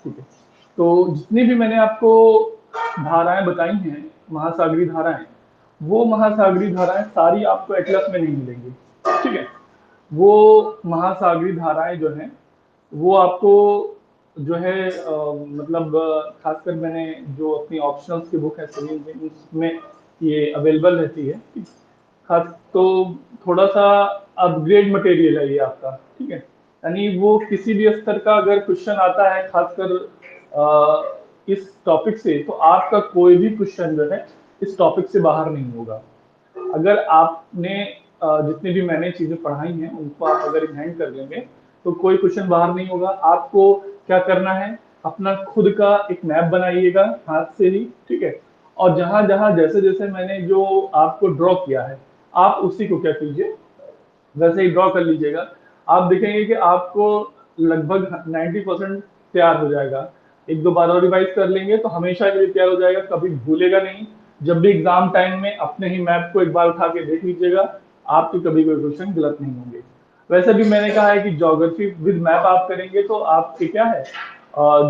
ठीक है। तो जितनी भी मैंने आपको धाराएं बताई हैं, महासागरीय धाराएं, वो महासागरीय धाराएं सारी आपको एटलस में नहीं मिलेंगी। ठीक है। वो महासागरीय धाराएं जो हैं वो आपको जो है मतलब खासकर मैंने जो अपनी ऑप्शनल्स की बुक है सिविल में उसमें ये अवेलेबल रहती है। खास तो थोड़ा सा अपग्रेड मटेरियल है ये आपका। ठीक है। यानी वो किसी भी स्तर का अगर क्वेश्चन आता है खासकर इस टॉपिक से, तो आपका कोई भी क्वेश्चन जो है इस टॉपिक से बाहर नहीं होगा। अगर आपने जितनी भी मैंने चीजें पढ़ाई हैं उनको आप अगर हैंड कर लेंगे तो कोई क्वेश्चन बाहर नहीं होगा। आपको क्या करना है, अपना खुद का एक मैप बनाइएगा हाथ से ही। ठीक है। और जहां जहां जैसे जैसे मैंने जो आपको ड्रॉ किया है, आप उसी को क्या कीजिए, वैसे ही ड्रॉ कर लीजिएगा। आप देखेंगे कि आपको लगभग 90% तैयार हो जाएगा। एक दो बार और रिवाइज कर लेंगे तो हमेशा के लिए तैयार हो जाएगा, कभी भूलेगा नहीं। जब भी एग्जाम टाइम में अपने ही मैप को एक बार उठा के देख लीजिएगा, आपके कभी कोई क्वेश्चन गलत नहीं होंगे। वैसे भी मैंने कहा है कि ज्योग्राफी विद मैप आप करेंगे तो आपके क्या है,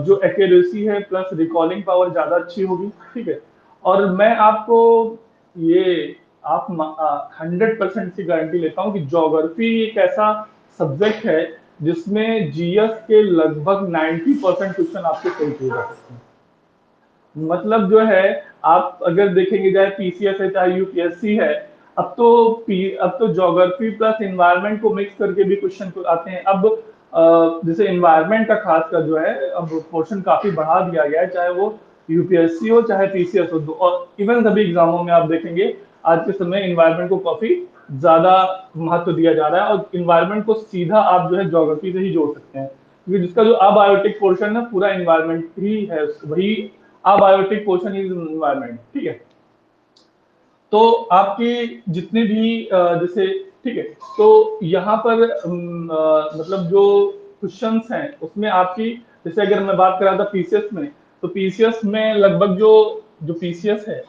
जो एक्यूरेसी है प्लस रिकॉलिंग पावर ज्यादा अच्छी होगी। ठीक है। और मैं आपको ये आप 100% की गारंटी लेता हूँ कि ज्योग्राफी एक ऐसा सब्जेक्ट है जिसमें जीएस के लगभग 90% क्वेश्चन आपके सही किए जा सकते हैं। मतलब जो है, आप अगर देखेंगे चाहे पीसीएस है चाहे यूपीएससी है, अब तो ज्योग्राफी प्लस इन्वायरमेंट को मिक्स करके भी क्वेश्चन आते हैं। अब जैसे इन्वायरमेंट का खास कर जो है अब पोर्शन काफी बढ़ा दिया गया है, चाहे वो यूपीएससी हो चाहे पीसीएस हो। और इवन सभी एग्जामों में आप देखेंगे आज के समय इन्वायरमेंट को काफी ज्यादा महत्व दिया जा रहा है, और इन्वायरमेंट को सीधा आप जो है ज्योग्राफी से ही जोड़ सकते हैं, क्योंकि जिसका जो अबायोटिक पोर्शन है पूरा इन्वायरमेंट ही है, वही अबायोटिक पोर्शन इज इन्वायरमेंट। ठीक है। तो आपकी जितने भी जैसे, ठीक है, तो यहाँ पर मतलब जो क्वेश्चंस हैं उसमें आपकी, जैसे अगर मैं बात कर रहा था पीसीएस में, तो पीसीएस में लगभग जो जो पीसीएस है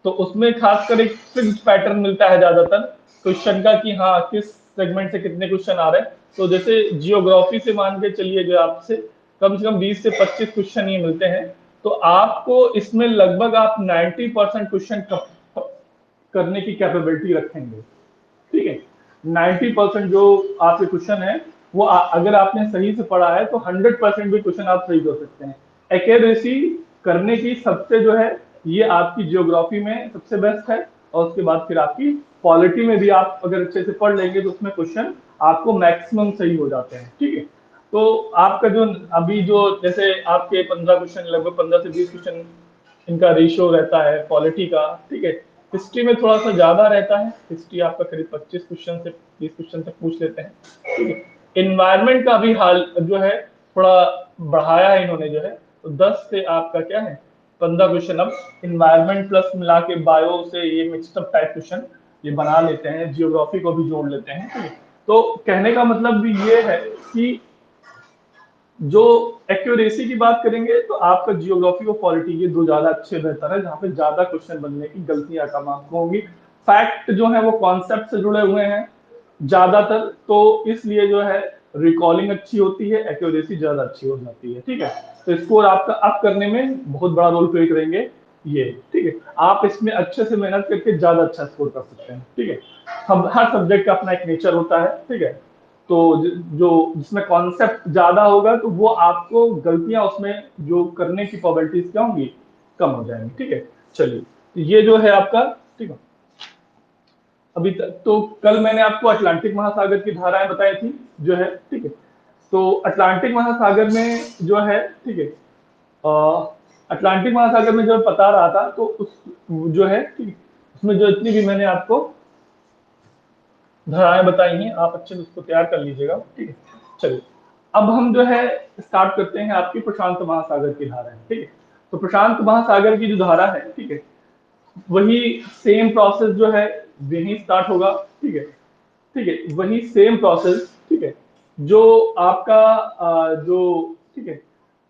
तो उसमें खासकर एक फिक्स्ड पैटर्न मिलता है ज्यादातर क्वेश्चन का कि हाँ किस सेगमेंट से कितने क्वेश्चन आ रहे हैं। तो जैसे जियोग्राफी से मान के चलिए जो आपसे कम से कम 20 से 25 क्वेश्चन ये मिलते हैं, तो आपको इसमें लगभग आप 90% क्वेश्चन करने की कैपेबिलिटी रखेंगे। ठीक है। 90% जो आपके क्वेश्चन है वो अगर आपने सही से पढ़ा है तो 100% भी क्वेश्चन आप सही कर सकते हैं। एक्यूरेसी करने की सबसे जो है ये आपकी जियोग्राफी में सबसे बेस्ट है, और उसके बाद फिर आपकी पॉलिटी में भी आप अगर अच्छे से पढ़ लेंगे तो उसमें क्वेश्चन आपको मैक्सिमम सही हो जाते हैं। ठीक है। तो आपका जो अभी जो जैसे आपके 15 क्वेश्चन, लगभग 15 से 20 क्वेश्चन इनका रेशियो रहता है पॉलिटी का। ठीक है। हिस्ट्री में थोड़ा सा ज्यादा रहता है, हिस्ट्री आपका करीब 25 क्वेश्चन से 30 क्वेश्चन तक पूछ लेते हैं। ठीक है। इन्वायरमेंट का भी हाल जो है थोड़ा बढ़ाया है इन्होंने जो है, तो 10 से आपका क्या है 15 क्वेश्चन अब इन्वायरमेंट प्लस मिला के बायो से ये मिक्सड टाइप क्वेश्चन ये बना लेते हैं, जियोग्राफी को भी जोड़ लेते हैं। ठीक है। तो कहने का मतलब भी ये है कि जो एक्यूरेसी की बात करेंगे तो आपका जियोग्राफी और पॉलिटी ये दो ज्यादा अच्छे बेहतर है, जहां पे ज्यादा क्वेश्चन बनने की गलतियां कम आपको होंगी। फैक्ट जो है वो कॉन्सेप्ट से जुड़े हुए हैं ज्यादातर, तो इसलिए जो है रिकॉलिंग अच्छी होती है, एक्यूरेसी ज्यादा अच्छी हो जाती है। ठीक है। तो स्कोर आपका अप करने में बहुत बड़ा रोल प्ले करेंगे ये। ठीक है। आप इसमें अच्छे से मेहनत करके ज्यादा अच्छा स्कोर कर सकते हैं। ठीक है। हर सब्जेक्ट का अपना एक नेचर होता है। ठीक है। तो जो जिसमें कॉन्सेप्ट ज्यादा होगा तो वो आपको गलतियां उसमें जो करने की प्रोबेबिलिटीज क्या होंगी, कम हो जाएंगी। ठीक है। चलिए, तो ये जो है आपका, ठीक है, अभी तक तो कल मैंने आपको अटलांटिक महासागर की धाराएं बताई थी जो है। ठीक है। तो अटलांटिक महासागर में जो है, ठीक है, अटलांटिक महासागर में जो बता रहा था तो उस जो है, ठीक है, उसमें जो इतनी भी मैंने आपको धाराएं बताई हैं आप अच्छे से उसको तैयार कर लीजिएगा। ठीक है। चलिए, अब हम जो है स्टार्ट करते हैं आपकी प्रशांत महासागर की धाराएं। ठीक है। तो प्रशांत महासागर की जो धारा है, ठीक है, वही सेम प्रोसेस जो है वही स्टार्ट होगा। ठीक है। ठीक है। वही सेम प्रोसेस, ठीक है, जो आपका जो, ठीक है,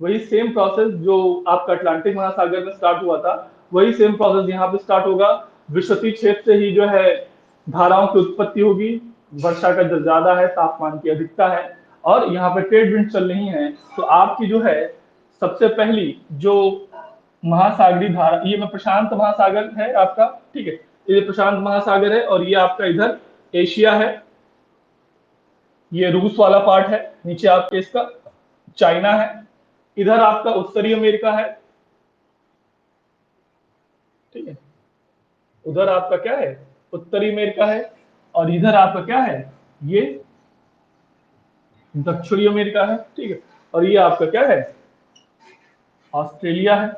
वही सेम प्रोसेस जो आपका अटलांटिक महासागर में स्टार्ट हुआ था, वही सेम प्रोसेस यहाँ पे स्टार्ट होगा। विषुवतीय क्षेत्र से ही जो है धाराओं की उत्पत्ति होगी। वर्षा का जल ज्यादा है, तापमान की अधिकता है, और यहाँ पे ट्रेड विंड चल रही है, तो आपकी जो है सबसे पहली जो महासागरीय धारा, ये में प्रशांत महासागर है आपका, ठीक है, ये प्रशांत महासागर है, और ये आपका इधर एशिया है, ये रूस वाला पार्ट है, नीचे आपके इसका चाइना है, इधर आपका उत्तरी अमेरिका है, ठीक है, उधर आपका क्या है, उत्तरी अमेरिका है, और इधर आपका क्या है, ये दक्षिणी अमेरिका है, ठीक है, और ये आपका क्या है, ऑस्ट्रेलिया है,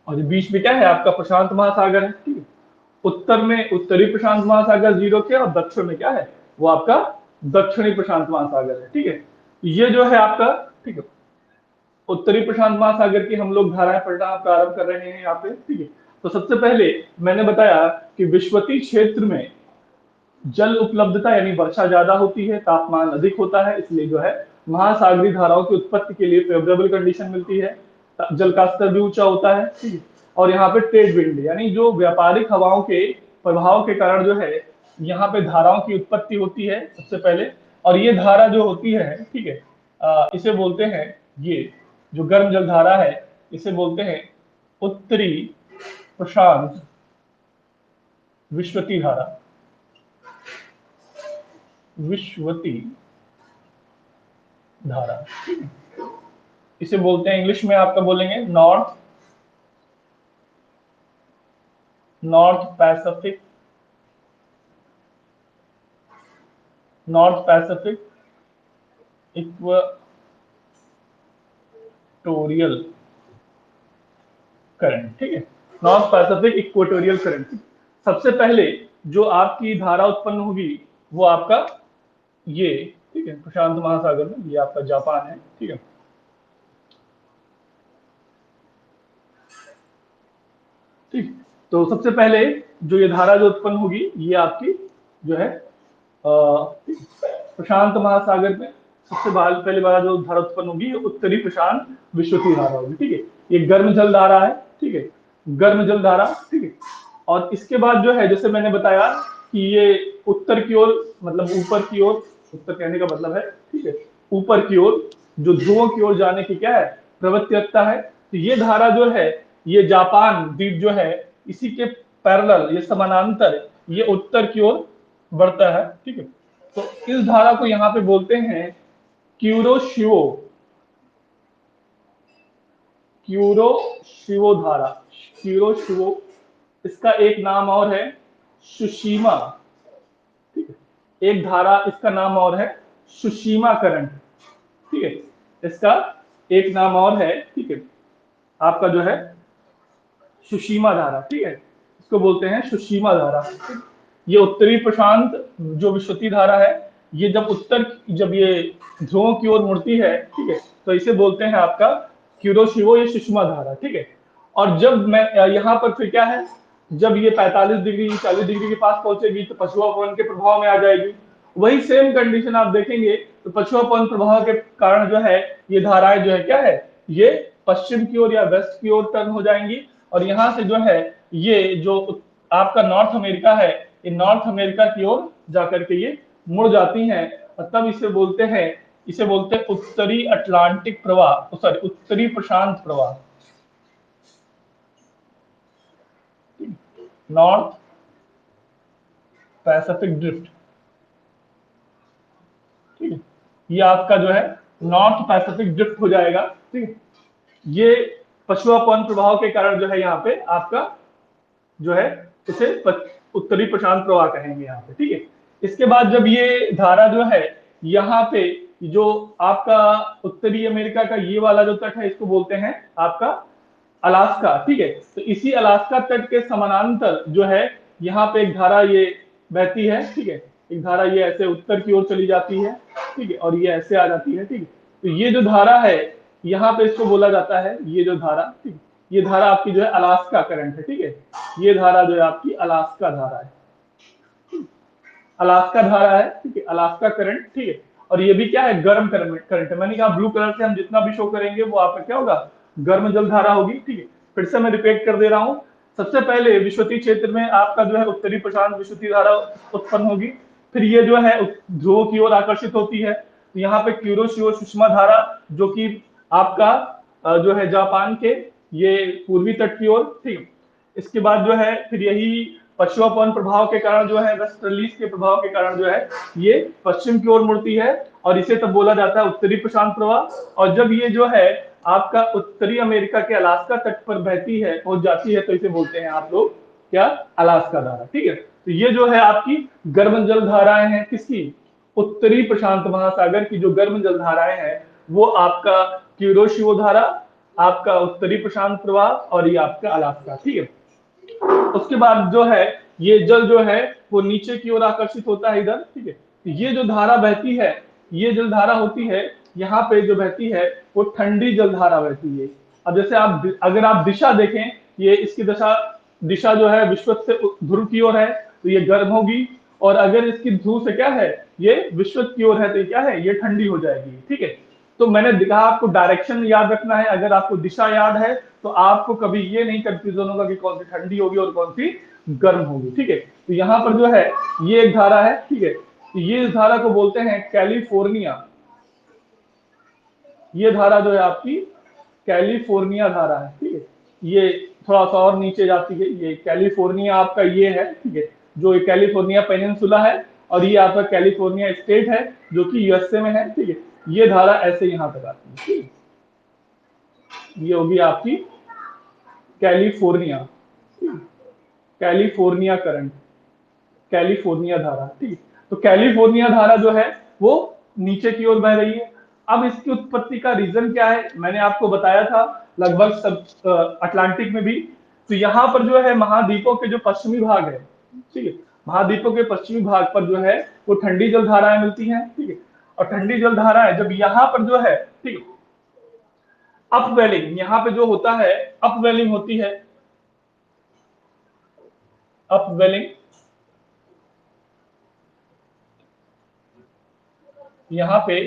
और ये बीच में क्या है आपका प्रशांत महासागर है, ठीक है। उत्तर में उत्तरी प्रशांत महासागर जीरो के, और दक्षिण में क्या है, वो आपका दक्षिणी प्रशांत महासागर है, ठीक है। ये जो है आपका, ठीक है, उत्तरी प्रशांत महासागर की हम लोग धाराएं पढ़ना प्रारंभ कर रहे हैं यहाँ पे, ठीक है। तो सबसे पहले मैंने बताया कि विषुवतीय क्षेत्र में जल उपलब्धता यानी वर्षा ज्यादा होती है, तापमान अधिक होता है, इसलिए जो है महासागरीय धाराओं की उत्पत्ति के लिए फेवरेबल कंडीशन मिलती है, जल का स्तर भी ऊंचा होता है, ठीक है। और यहाँ पे ट्रेड विंड यानी जो व्यापारिक हवाओं के प्रभाव के कारण जो है यहाँ पे धाराओं की उत्पत्ति होती है सबसे पहले, और ये धारा जो होती है, ठीक है, इसे बोलते हैं, ये जो गर्म जल धारा है इसे बोलते हैं उत्तरी प्रशांत विषुवतीय धारा, विषुवतीय धारा, इसे बोलते हैं, इंग्लिश में आपका बोलेंगे नॉर्थ पैसिफिक इक्वेटोरियल करंट, ठीक है, नॉर्थ पैसिफिक इक्वेटोरियल करंट। सबसे पहले जो आपकी धारा उत्पन्न होगी वो आपका ये, ठीक है, प्रशांत महासागर में, ये आपका जापान है, ठीक है। ठीक, तो सबसे पहले जो ये धारा जो उत्पन्न होगी ये आपकी जो है प्रशांत महासागर में सबसे पहले वाला जो धारा उत्पन्न होगी उत्तरी प्रशांत विषुवतीय धारा होगी, ठीक है। ये गर्म जल धारा है, ठीक है, गर्म जल धारा, ठीक है। और इसके बाद जो है जैसे मैंने बताया कि ये उत्तर की ओर, मतलब ऊपर की ओर, उत्तर कहने का मतलब है, ठीक है, ऊपर की ओर जो ध्रुवों की ओर जाने की क्या है, प्रवृत्ति रखता है। तो ये धारा जो है ये जापान द्वीप जो है इसी के पैरेलल, ये समानांतर ये उत्तर की ओर बढ़ता है, ठीक है। तो इस धारा को यहाँ पे बोलते हैं क्यूरोशिवो, क्यूरोशिवो धारा, क्यूरोशिवो। इसका एक नाम और है सुशीमा, ठीक है, एक धारा इसका नाम और है सुशीमा करंट, ठीक है, इसका एक नाम और है, ठीक है, आपका जो है सुशीमा धारा, ठीक है, इसको बोलते हैं सुशीमा धारा। ये उत्तरी प्रशांत जो विषुवतीय धारा है, ये जब ये ध्रुवों की ओर मुड़ती है, ठीक है, तो इसे बोलते हैं आपका क्यूरोशिवो, ये सुषमा धारा, ठीक है। और जब मैं यहाँ पर फिर क्या है, जब ये 45 डिग्री 40 डिग्री के पास पहुंचेगी तो पछुआ पवन के प्रभाव में आ जाएगी। वही सेम कंडीशन आप देखेंगे तो पछुआ पवन प्रभाव के कारण जो है ये धाराएं जो है क्या है, ये पश्चिम की ओर या वेस्ट की ओर टर्न हो जाएंगी, और यहाँ से जो है ये जो आपका नॉर्थ अमेरिका है, ये नॉर्थ अमेरिका की ओर जाकर के ये मुड़ जाती हैं, और तब इसे बोलते हैं उत्तरी अटलांटिक प्रवाह, सॉरी उत्तरी प्रशांत प्रवाह, नॉर्थ पैसिफिक ड्रिफ्ट, ठीक है, ये आपका जो है नॉर्थ पैसिफिक ड्रिफ्ट हो जाएगा, ठीक है। ये पछुआ पवन प्रभाव के कारण जो है यहाँ पे आपका जो है इसे उत्तरी प्रशांत प्रवाह कहेंगे यहाँ पे, ठीक है। इसके बाद जब ये धारा जो है यहाँ पे जो आपका उत्तरी अमेरिका का ये वाला जो तट है इसको बोलते हैं आपका अलास्का, ठीक है। तो इसी अलास्का तट के समानांतर जो है यहाँ पे एक धारा ये बहती है, ठीक है, एक धारा ये ऐसे उत्तर की ओर चली जाती है, ठीक है, और ये ऐसे आ जाती है, ठीक है। तो ये जो धारा है यहाँ पे इसको बोला जाता है, ये जो धारा, ठीक है, ये धारा आपकी जो है अलास्का करंट है, ठीक है, ये धारा जो है आपकी अलास्का धारा है, अलास्का धारा है, ठीक है, अलास्का करंट, ठीक है। और ये भी क्या है, गर्म करंट है। मैंने कहा ब्लू कलर से हम जितना भी शो करेंगे वो आपका क्या होगा, गर्म जल धारा होगी, ठीक है। फिर से मैं रिपीट कर दे रहा हूँ, सबसे पहले विषुवतीय क्षेत्र में आपका जो है उत्तरी प्रशांत विषुवतीय धारा उत्पन्न होगी, फिर ये जो है ध्रुवों की ओर आकर्षित होती है, तो यहाँ पे क्यूरोशियो सुषमा धारा जो कि आपका जो है जापान के ये पूर्वी तट की ओर, ठीक। इसके बाद जो है फिर यही पश्चिमापन प्रभाव के कारण जो है वेस्टर्लीज के प्रभाव के कारण जो है ये पश्चिम की ओर मुड़ती है, और इसे तब बोला जाता है उत्तरी प्रशांत प्रवाह। और जब ये जो है आपका उत्तरी अमेरिका के अलास्का तट पर बहती है, पहुंच जाती है, तो इसे बोलते हैं आप लोग क्या, अलास्का धारा, ठीक है। तो ये जो है आपकी गर्म जल धाराएं हैं, किसकी, उत्तरी प्रशांत महासागर की जो गर्म जल धाराएं हैं, वो आपका क्यूरोशियो धारा, आपका उत्तरी प्रशांत प्रवाह, और ये आपका अलास्का, ठीक है। उसके बाद जो है ये जल जो है वो नीचे की ओर आकर्षित होता है इधर, ठीक है। ये जो धारा बहती है, ये जल धारा होती है यहाँ पे जो बहती है वो ठंडी जल धारा बहती है। अब जैसे आप अगर आप दिशा देखें, ये इसकी दिशा जो है विश्वत से ध्रुव की ओर है, तो ये गर्म होगी, और अगर इसकी ध्रुव से क्या है, ये विश्वत की ओर है, तो ये क्या है, ये ठंडी हो जाएगी, ठीक है। तो मैंने दिखा आपको डायरेक्शन याद रखना है, अगर आपको दिशा याद है तो आपको कभी ये नहीं कंफ्यूजन होगा कि कौन सी ठंडी होगी और कौन सी गर्म होगी, ठीक है। तो यहाँ पर जो है ये एक धारा है, ठीक है। तो ये इस धारा को बोलते हैं कैलिफोर्निया, ये धारा जो है आपकी कैलिफोर्निया धारा है, ठीक है। ये थोड़ा सा और नीचे जाती है, ये कैलिफोर्निया आपका ये है, ठीक है, जो कैलिफोर्निया पेनिनसुला है, और ये आपका कैलिफोर्निया स्टेट है जो कि यूएसए में है, ठीक है। ये धारा ऐसे यहां तक आती है, ठीक है। ये होगी आपकी कैलिफोर्निया, कैलिफोर्निया करंट, कैलिफोर्निया धारा, ठीक है। तो कैलिफोर्निया धारा जो है वो नीचे की ओर बह रही है। अब इसकी उत्पत्ति का रीजन क्या है, मैंने आपको बताया था लगभग सब अटलांटिक में भी। तो यहाँ पर जो है महाद्वीपों के जो पश्चिमी भाग है, ठीक है, महाद्वीपों के पश्चिमी भाग पर जो है वो ठंडी जल धाराएं मिलती हैं, ठीक है। और ठंडी जल धाराएं जब यहाँ पर जो है, ठीक है, अपवेलिंग यहाँ पे जो होता है, अपवेलिंग होती है, अपवेलिंग, यहाँ पे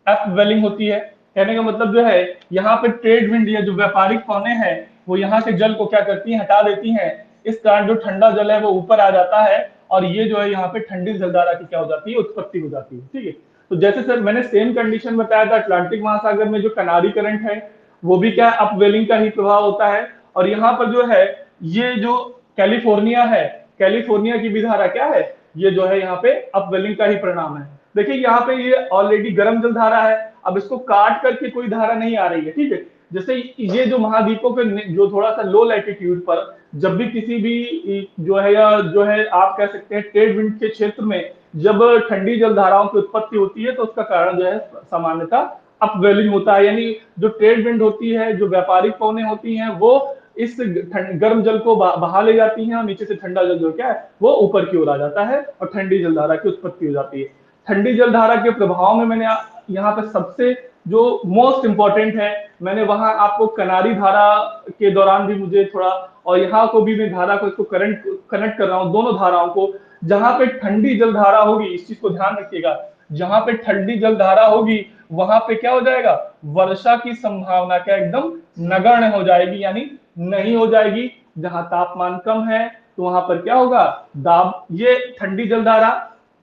अपवेलिंग होती है। कहने का मतलब जो है यहाँ पे ट्रेड विंड या जो व्यापारिक पौने हैं वो यहाँ से जल को क्या करती हैं, हटा देती हैं। इस कारण जो ठंडा जल है वो ऊपर आ जाता है, और ये जो है यहाँ पे ठंडी जलधारा की क्या हो जाती है, उत्पत्ति हो जाती है, ठीक है। तो जैसे सर मैंने सेम कंडीशन बताया था, अटलांटिक महासागर में जो कनारी करंट है वो भी क्या अपवेलिंग का ही प्रभाव होता है। और यहाँ पर जो है ये जो कैलिफोर्निया है, कैलिफोर्निया की भी धारा क्या है, ये जो है यहाँ पे अपवेलिंग का ही परिणाम है। देखिए यहाँ पे ये ऑलरेडी गर्म जल धारा है, अब इसको काट करके कोई धारा नहीं आ रही है, ठीक है। जैसे ये जो महाद्वीपों के जो थोड़ा सा लो लैटिट्यूड पर जब भी किसी भी जो है या जो है आप कह सकते हैं ट्रेड विंड के क्षेत्र में जब ठंडी जल धाराओं की उत्पत्ति होती है तो उसका कारण जो है सामान्यतः अपवेलिंग होता है, यानी जो ट्रेड विंड होती है, जो व्यापारिक पौने होती हैं, वो इस गर्म जल को बहा ले जाती हैं, और नीचे से ठंडा जल जो क्या है वो ऊपर की ओर आ जाता है, और ठंडी जलधारा की उत्पत्ति हो जाती है। ठंडी जलधारा के प्रभाव में मैंने यहाँ पे सबसे जो मोस्ट इंपॉर्टेंट है, मैंने वहां आपको कनारी धारा के दौरान भी मुझे थोड़ा, और यहाँ को भी मैं धारा को इसको कनेक्ट कर रहा हूँ, दोनों धाराओं को। जहां पे ठंडी जलधारा होगी, इस चीज को ध्यान रखिएगा, जहां पे ठंडी जलधारा होगी वहां पे क्या हो जाएगा, वर्षा की संभावना क्या एकदम नगण्य हो जाएगी, यानी नहीं हो जाएगी। जहां तापमान कम है तो वहां पर क्या होगा, दाब, ये ठंडी जलधारा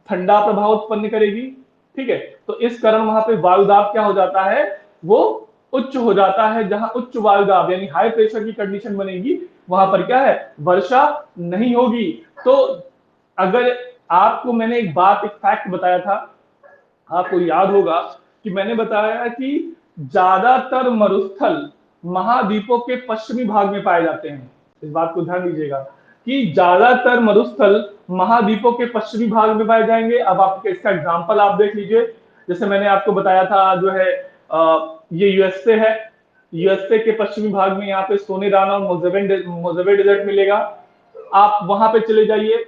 ठंडा प्रभाव उत्पन्न करेगी, ठीक है। तो इस कारण वहां पे वायुदाब क्या हो जाता है, वो उच्च हो जाता है। जहां उच्च वायुदाब यानी हाई प्रेशर की कंडीशन बनेगी वहां पर क्या है, वर्षा नहीं होगी। तो अगर आपको मैंने एक बात, एक फैक्ट बताया था, आपको याद होगा कि मैंने बताया कि ज्यादातर मरुस्थल महाद्वीपों के पश्चिमी भाग में पाए जाते हैं। इस बात को ध्यान दीजिएगा कि ज्यादातर मरुस्थल महाद्वीपों के पश्चिमी भाग में पाए जाएंगे। अब आपके इसका एग्जांपल आप देख लीजिए, जैसे मैंने आपको बताया था जो है ये यूएसए है, यूएसए के पश्चिमी भाग में यहाँ पे सोनेराना और मोजेवे डेजर्ट मिलेगा। आप वहां पे चले जाइए,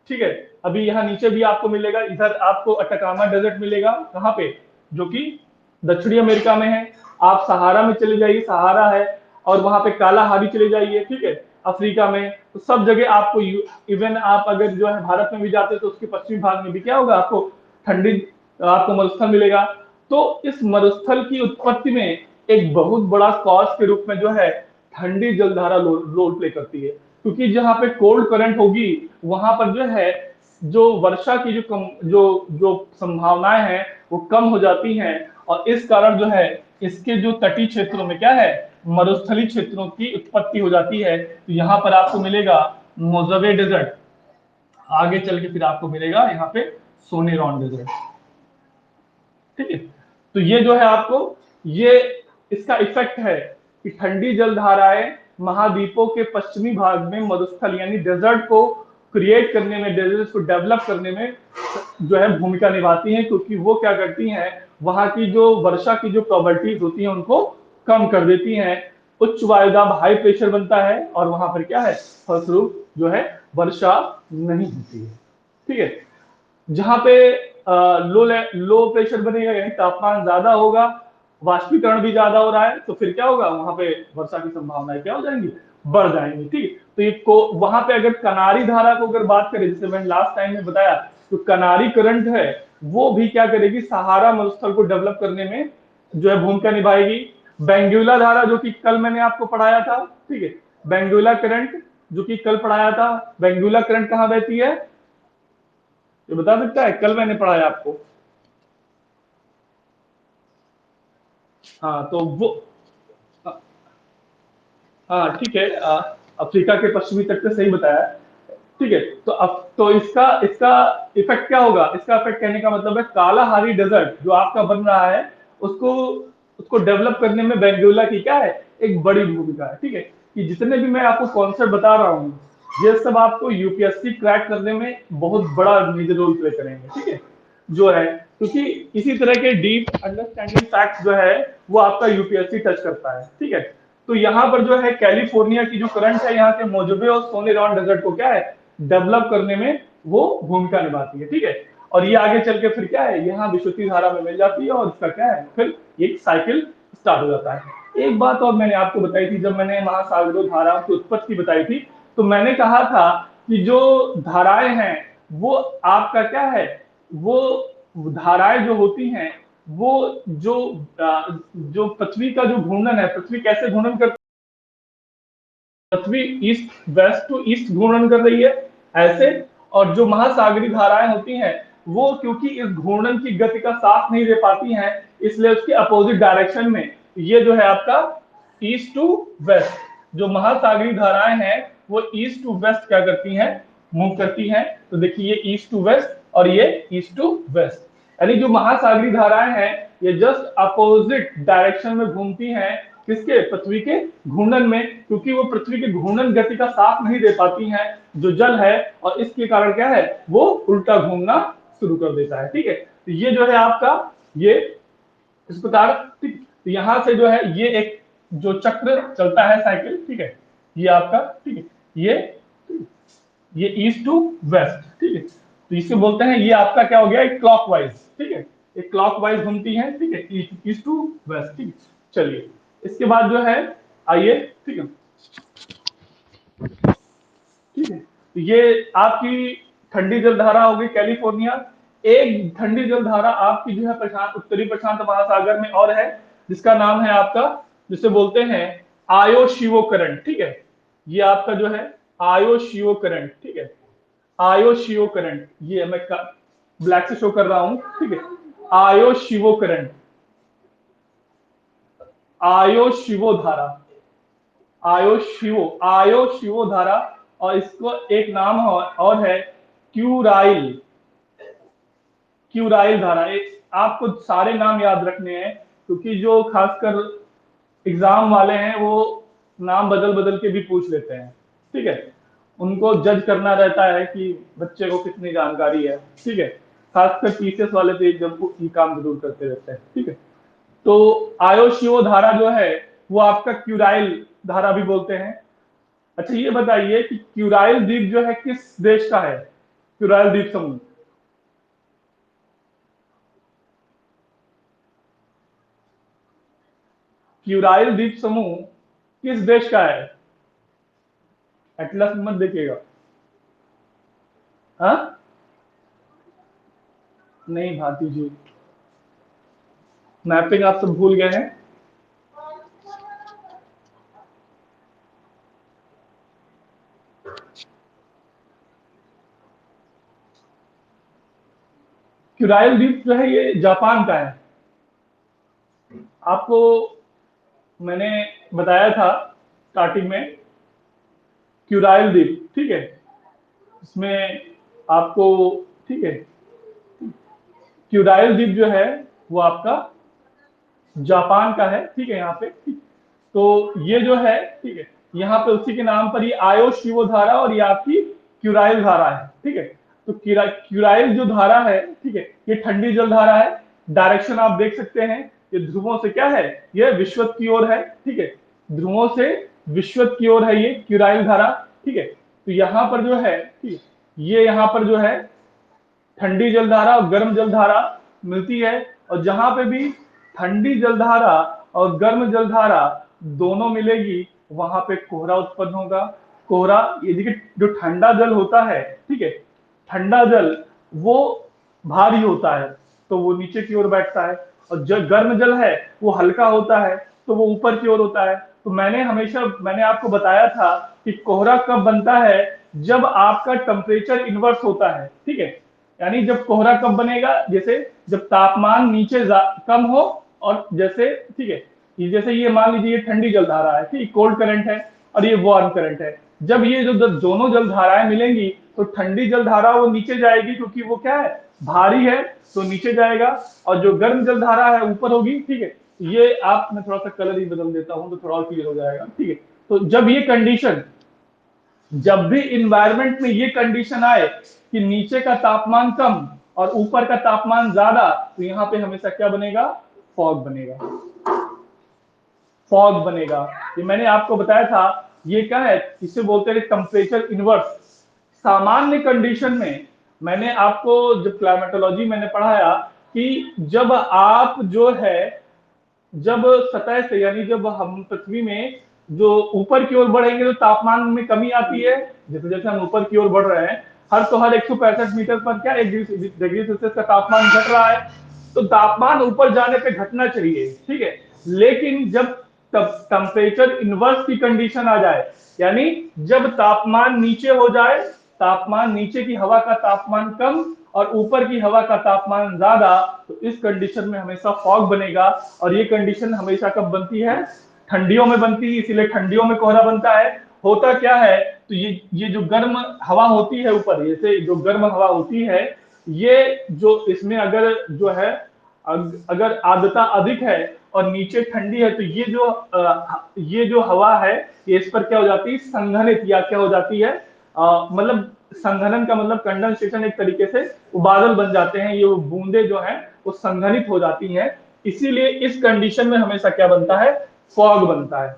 ठीक है, अभी यहाँ नीचे भी आपको मिलेगा, इधर आपको अटकामा डेजर्ट मिलेगा, कहाँ पे, जो कि दक्षिणी अमेरिका में है। आप सहारा में चले जाइए, सहारा है, और वहां पे कालाहारी चले जाइए, ठीक है, अफ्रीका में। तो सब जगह आपको, इवन आप अगर जो है भारत में भी जाते हैं तो उसके पश्चिमी भाग में भी क्या होगा, आपको ठंडी, आपको मरुस्थल मिलेगा। तो इस मरुस्थल की उत्पत्ति में एक बहुत बड़ा कॉज के रूप में जो है ठंडी जलधारा रोल प्ले करती है, क्योंकि जहां पे कोल्ड करंट होगी वहां पर जो है जो वर्षा की जो कम जो जो संभावनाएं हैं वो कम हो जाती हैं, और इस कारण जो है इसके जो तटीय क्षेत्रों में क्या है, मरुस्थलीय क्षेत्रों की उत्पत्ति हो जाती है। तो यहाँ पर आपको मिलेगा मोजवे डेजर्ट, आगे चल के फिर आपको मिलेगा यहाँ पे सोनेरॉन डेजर्ट। ठीक है, तो ये जो है आपको ये इसका इफेक्ट है कि ठंडी जलधाराएं महाद्वीपों के पश्चिमी भाग में मरुस्थल यानी डेजर्ट को क्रिएट करने में, डेजर्ट को डेवलप करने में जो है भूमिका निभाती हैं, क्योंकि वो क्या करती हैं, वहां की जो वर्षा की जो प्रोबेबिलिटीज होती हैं उनको कम कर देती हैं। उच्च वायुदाब हाई प्रेशर बनता है और वहां पर क्या है, फलस्वरूप जो है वर्षा नहीं होती है। ठीक है, जहां पे लो प्रेशर बनेगा यानी तापमान ज्यादा होगा, वाष्पीकरण भी ज्यादा हो रहा है, तो फिर क्या होगा, वहां पे वर्षा की संभावनाएं क्या हो जाएंगी, बढ़ जाएंगी। ठीक है, तो ये वहां पे अगर कनारी धारा को अगर बात करें, जैसे मैंने लास्ट टाइम में बताया, तो कनारी करंट है वो भी क्या करेगी, सहारा मरुस्थल को डेवलप करने में जो है भूमिका निभाएगी। बेंगुला धारा जो कि कल मैंने आपको पढ़ाया था, ठीक है, बेंगुला करंट जो कि कल पढ़ाया था, बेंगुला करंट कहाँ बहती है, ये बता सकता है, कल मैंने पढ़ाया आपको। हाँ तो वो, हाँ ठीक है, अफ्रीका के पश्चिमी तट पे सही बताया। ठीक है, तो अब तो इसका इसका इफेक्ट क्या होगा, इसका इफेक्ट कहने का मतलब है कालाहारी डेजर्ट जो आपका बन रहा है, उसको उसको डेवलप करने में बेंगुला की क्या है, एक बड़ी भूमिका है। ठीक है, कि जितने भी मैं आपको कॉन्सेप्ट बता रहा हूँ, ये सब आपको यूपीएससी क्रैक करने में बहुत बड़ा मेजर रोल प्ले करेंगे। ठीक है, जो है, क्योंकि इसी तरह के डीप अंडरस्टैंडिंग फैक्ट जो है वो आपका यूपीएससी टच करता है। ठीक है, तो यहाँ पर जो है कैलिफोर्निया की जो करंट है यहाँ के मोजोबे और सोनेरॉन डेजर्ट को क्या है, डेवलप करने में वो भूमिका निभाती है। ठीक है, और ये आगे चल के फिर क्या है, यहाँ विशुद्धि धारा में मिल जाती है और इसका क्या है, फिर एक साइकिल स्टार्ट हो जाता है। एक बात और मैंने आपको बताई थी, जब मैंने महासागरों धाराओं की उत्पत्ति बताई थी, तो मैंने कहा था कि जो धाराएं हैं वो आपका क्या है, वो धाराएं जो होती हैं वो जो पृथ्वी का जो घूर्णन है, पृथ्वी कैसे घूर्णन करती है, पृथ्वी ईस्ट वेस्ट टू ईस्ट घूर्णन कर रही है ऐसे, और जो महासागरीय धाराएं होती हैं वो क्योंकि इस घूर्णन की गति का साथ नहीं दे पाती हैं, इसलिए उसके अपोजिट डायरेक्शन में, ये जो है आपका ईस्ट टू वेस्ट, जो महासागरीय धाराएं हैं वो ईस्ट टू वेस्ट क्या करती हैं, मूव करती हैं। तो देखिए ये ईस्ट टू वेस्ट और ये ईस्ट टू वेस्ट, यानी जो महासागरीय धाराएं हैं ये जस्ट अपोजिट डायरेक्शन में घूमती हैं, किसके, पृथ्वी के घूर्णन में, क्योंकि वो पृथ्वी के घूर्णन गति का साथ नहीं दे पाती हैं जो जल है, और इसके कारण क्या है, वो उल्टा घूमना शुरू कर देता है। ठीक है, तो ये जो है आपका ये इस प्रकार। ठीक, तो यहां से जो है ये एक जो चक्र चलता है साइकिल, ठीक है, ये आपका, ठीक है, ये ईस्ट टू वेस्ट। ठीक है, तो इसे बोलते हैं, ये आपका क्या हो गया, एक क्लॉकवाइज। ठीक है, एक क्लॉकवाइज घूमती है। ठीक है, ईस्ट टू वेस्ट। ठीक है, चलिए इसके बाद जो है, आइए, ठीक है, ठीक है, तो ये आपकी ठंडी जलधारा होगी कैलिफोर्निया। एक ठंडी जलधारा आपकी जो है प्रशांत, उत्तरी प्रशांत महासागर में और है, जिसका नाम है आपका, जिसे बोलते हैं आयोशिवो करंट। ठीक है, ये आपका जो है आयोशिवो करंट। ठीक है, आयोशिवो करंट, ये मैं ब्लैक से शो कर रहा हूं। ठीक है, आयोशिवो करंट, आयोशिवो धारा, आयोशिवो धारा, और इसको एक नाम और है क्यूराइल, क्यूराइल धारा। एक आपको सारे नाम याद रखने हैं, क्योंकि जो खासकर एग्जाम वाले हैं वो नाम बदल बदल के भी पूछ लेते हैं। ठीक है, उनको जज करना रहता है कि बच्चे को कितनी जानकारी है। ठीक है, खासकर टीसीएस वाले तो एकदम को ये काम जरूर करते रहते हैं। ठीक है, तो आयोशियो धारा जो है वो आपका क्यूराइल धारा भी बोलते हैं। अच्छा ये बताइए कि क्यूराइल द्वीप जो है किस देश का है, क्यूराइल द्वीप समूह, क्यूराइल द्वीप समूह किस देश का है, एटलस में मत देखिएगा। हाँ, नहीं भारती जी, मैपिंग आप सब भूल गए हैं। क्यूराइल द्वीप जो है ये जापान का है। आपको मैंने बताया था स्टार्टिंग में क्यूराइल द्वीप, ठीक है, इसमें आपको, ठीक है, क्यूराइल द्वीप जो है वो आपका जापान का है, ठीक है, यहाँ पे, ठीक। तो ये जो है, ठीक है, यहाँ पे उसी के नाम पर ये आयो शिवो धारा और ये आपकी क्यूराइल धारा है, ठीक है। तो क्यूराइल जो धारा है, ठीक है, ये ठंडी जल धारा है। डायरेक्शन आप देख सकते हैं, ये ध्रुवों से क्या है, ये विश्वत की ओर है, ठीक है, ध्रुवों से विश्वत की ओर है ये क्यूराइल धारा, ठीक है। तो यहाँ पर जो है, ठीक है, ये यहाँ पर जो है ठंडी जलधारा और गर्म जलधारा मिलती है, और जहां पे भी ठंडी जलधारा और गर्म जलधारा दोनों मिलेगी वहां पे कोहरा उत्पन्न होगा। कोहरा, ये देखिए, जो ठंडा जल होता है, ठीक है, ठंडा जल वो भारी होता है तो वो नीचे की ओर बैठता है, और जो गर्म जल है वो हल्का होता है तो वो ऊपर की ओर होता है। तो मैंने आपको बताया था कि कोहरा कब बनता है, जब आपका टेम्परेचर इनवर्स होता है, ठीक है। यानी जब कोहरा कब बनेगा, जैसे जब तापमान नीचे कम हो, और जैसे, ठीक है, ये जैसे ये मान लीजिए ये ठंडी जलधारा है, ठीक, कोल्ड करंट है, और ये वार्म करंट है। जब ये जो दोनों जलधाराएं मिलेंगी तो ठंडी जलधारा वो नीचे जाएगी, क्योंकि वो क्या है, भारी है, तो नीचे जाएगा, और जो गर्म जलधारा है ऊपर होगी, ठीक है। ये आप, मैं थोड़ा सा कलर ही बदल देता हूं तो थोड़ा और क्लियर हो जाएगा, ठीक है। तो जब ये कंडीशन, जब भी इन्वायरमेंट में ये कंडीशन आए कि नीचे का तापमान कम और ऊपर का तापमान ज्यादा, तो यहाँ पे हमेशा क्या बनेगा, फॉग बनेगा, फॉग बनेगा। ये मैंने आपको बताया था, ये क्या है, इसे बोलते हैं टेम्परेचर इनवर्स। सामान्य कंडीशन में मैंने आपको जब क्लाइमेटोलॉजी मैंने पढ़ाया कि जब आप जो है, जब सतह से, यानी जब हम पृथ्वी में जो ऊपर की ओर बढ़ेंगे तो तापमान में कमी आती है, जैसे जैसे हम ऊपर की ओर बढ़ रहे हैं, हर 165 मीटर पर क्या 1 डिग्री सेल्सियस का तापमान घट रहा है। तो तापमान ऊपर जाने पे घटना चाहिए, ठीक है। लेकिन जब टेम्परेचर इनवर्स की कंडीशन आ जाए, यानी जब तापमान नीचे हो जाए, तापमान नीचे की हवा का तापमान कम और ऊपर की हवा का तापमान ज्यादा, तो इस कंडीशन में हमेशा फॉग बनेगा। और ये कंडीशन हमेशा कब बनती है, ठंडियों में बनती है, इसीलिए ठंडियों में कोहरा बनता है। होता क्या है, तो ये जो गर्म हवा होती है ऊपर, जैसे जो गर्म हवा होती है, ये जो इसमें अगर जो है, अगर आर्द्रता अधिक है और नीचे ठंडी है, तो ये जो हवा है, ये इस पर क्या हो जाती है, संघनित, या क्या हो जाती है, मतलब संघनन का मतलब कंडेंसेशन, एक तरीके से वो बादल बन जाते हैं, ये बूंदे जो हैं वो संघनित हो जाती हैं। इसीलिए इस कंडीशन में हमेशा क्या बनता है, फॉग बनता है,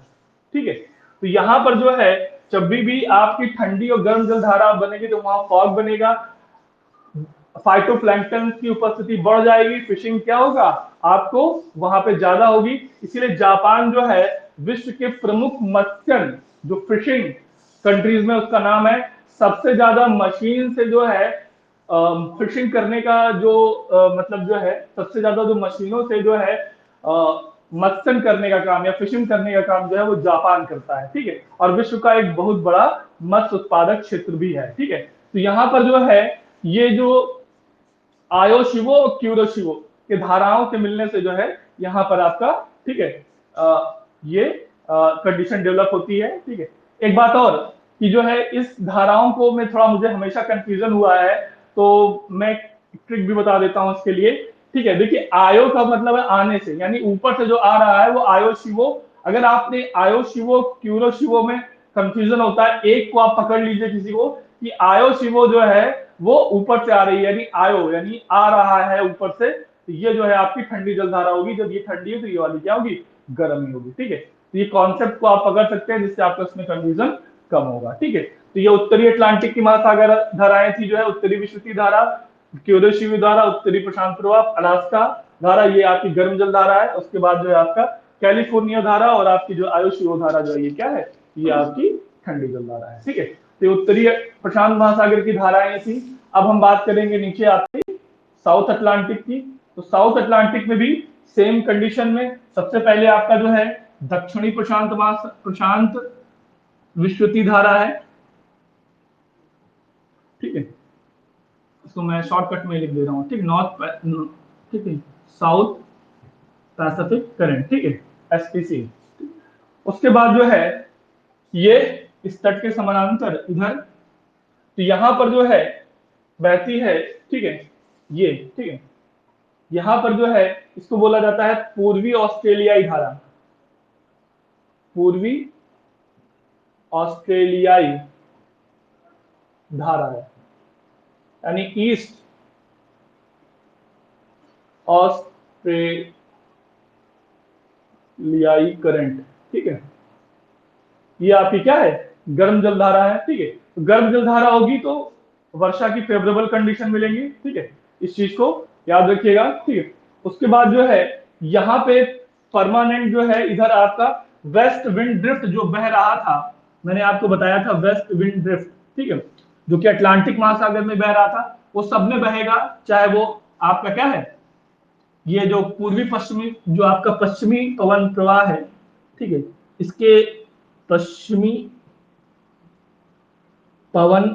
ठीक है। तो यहाँ पर जो है, जब भी आपकी ठंडी और गर्म जलधारा बनेगी तो वहां फॉग बनेगा, फाइटोप्लैंक्टन की उपस्थिति बढ़ जाएगी, फिशिंग क्या होगा, आपको वहां पे ज्यादा होगी। इसीलिए जापान जो है विश्व के प्रमुख मत्स्य जो फिशिंग कंट्रीज में उसका नाम है। सबसे ज्यादा मशीन से जो है फिशिंग करने का जो मतलब जो है, सबसे ज्यादा जो मशीनों से जो है मत्स्य करने का काम या फिशिंग करने का काम जो है वो जापान करता है, ठीक है। और विश्व का एक बहुत बड़ा मत्स्य उत्पादक क्षेत्र भी है, ठीक है। तो यहाँ पर जो है, ये जो आयोशिवो और क्यूरोशिवो के धाराओं के मिलने से जो है यहाँ पर आपका, ठीक है, ये कंडीशन डेवलप होती है, ठीक है। एक बात और कि जो है, इस धाराओं को में थोड़ा मुझे हमेशा कंफ्यूजन हुआ है, तो मैं ट्रिक भी बता देता हूं इसके लिए, ठीक है। देखिए, आयो का मतलब है आने से, यानी ऊपर से जो आ रहा है वो आयोशिवो। अगर आपने आयोशिवो क्यूरोशिवो में कंफ्यूजन होता है, एक को आप पकड़ लीजिए किसी को, कि आयोशिवो जो है वो ऊपर से आ रही है, यानी आयो यानी आ रहा है ऊपर से, तो ये जो है आपकी ठंडी जलधारा होगी। जब ये ठंडी है तो ये वाली क्या होगी, गर्म ही होगी, ठीक है। तो ये कॉन्सेप्ट को आप पकड़ सकते हैं, जिससे आपका उसमें कंफ्यूजन कम होगा, ठीक है। तो ये उत्तरी अटलांटिक की महासागर धाराएं थी, जो है उत्तरी विश्वती धारा, क्यूरोशिवी धारा, उत्तरी प्रशांत प्रवाह, अलास्का धारा, ये आपकी गर्म जल धारा है। उसके बाद जो है आपका कैलिफोर्निया धारा, और आपकी जो आयोशिवो धारा जो है ये क्या है, ये आपकी ठंडी जल धारा है, ठीक है। तो उत्तरी प्रशांत महासागर की धाराएं थी। अब हम बात करेंगे नीचे आपकी साउथ अटलांटिक की। तो साउथ अटलांटिक में भी सेम कंडीशन में सबसे पहले आपका जो है दक्षिणी प्रशांत विश्वती धारा है, ठीक है। इसको मैं शॉर्टकट में लिख दे रहा हूँ, ठीक, ठीक है, साउथ पैसिफिक करंट, ठीक है, SPC। उसके बाद जो है ये इस तट के समानांतर इधर, तो यहां पर जो है बहती है, ठीक है, ये, ठीक है, यहां पर जो है इसको बोला जाता है पूर्वी ऑस्ट्रेलियाई धारा, पूर्वी ऑस्ट्रेलियाई धारा है, यानी ईस्ट ऑस्ट्रेलियाई करंट, ठीक है। ये आपकी क्या है, गर्म जल धारा है, ठीक है। तो गर्म जल धारा होगी तो वर्षा की फेवरेबल कंडीशन मिलेंगी, ठीक है, इस चीज को याद रखिएगा, ठीक है। उसके बाद जो है यहाँ पे परमानेंट जो है इधर आपका वेस्ट विंड ड्रिफ्ट जो बह रहा था, मैंने आपको बताया था वेस्ट विंड ड्रिफ्ट, ठीक है, जो कि अटलांटिक महासागर में बह रहा था, वो सब में बहेगा, चाहे वो आपका क्या है, ये जो पूर्वी पश्चिमी जो आपका पश्चिमी पवन प्रवाह है, ठीक है, इसके पश्चिमी पवन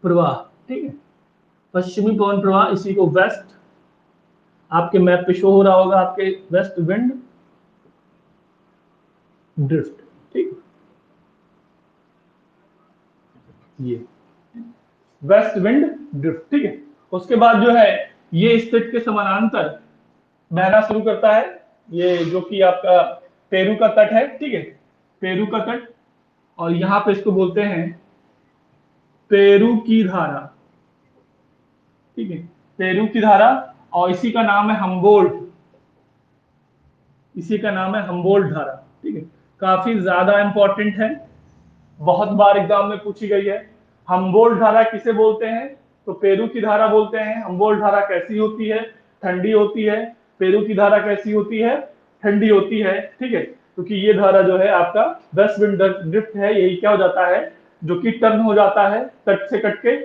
प्रवाह, ठीक है, पश्चिमी पवन प्रवाह, इसी को वेस्ट, आपके मैप पे शो हो रहा होगा आपके वेस्ट विंड ड्रिफ्ट, ठीक, ये वेस्ट विंड ड्रिफ्ट, ठीक है। उसके बाद जो है ये स्टेट के समानांतर बहना शुरू करता है, ये जो कि आपका पेरू का तट है, ठीक है, पेरू का तट, और यहां पे इसको बोलते हैं पेरू की धारा, ठीक है, पेरू की धारा, और इसी का नाम है हम्बोल्ट, इसी का नाम है हम्बोल्ट धारा, ठीक है। काफी ज्यादा इंपॉर्टेंट है, बहुत बार एग्जाम में पूछी गई है। हम्बोल्ट धारा किसे बोलते हैं, तो पेरू की धारा बोलते हैं। हम्बोल्ट धारा कैसी होती है, ठंडी होती है। पेरू की धारा कैसी होती है, ठंडी होती है, ठीक है, क्योंकि ये धारा जो है आपका वेस्ट विंड ड्रिफ्ट है, यही क्या हो जाता है, जो कि टर्न हो जाता है तट से कट के,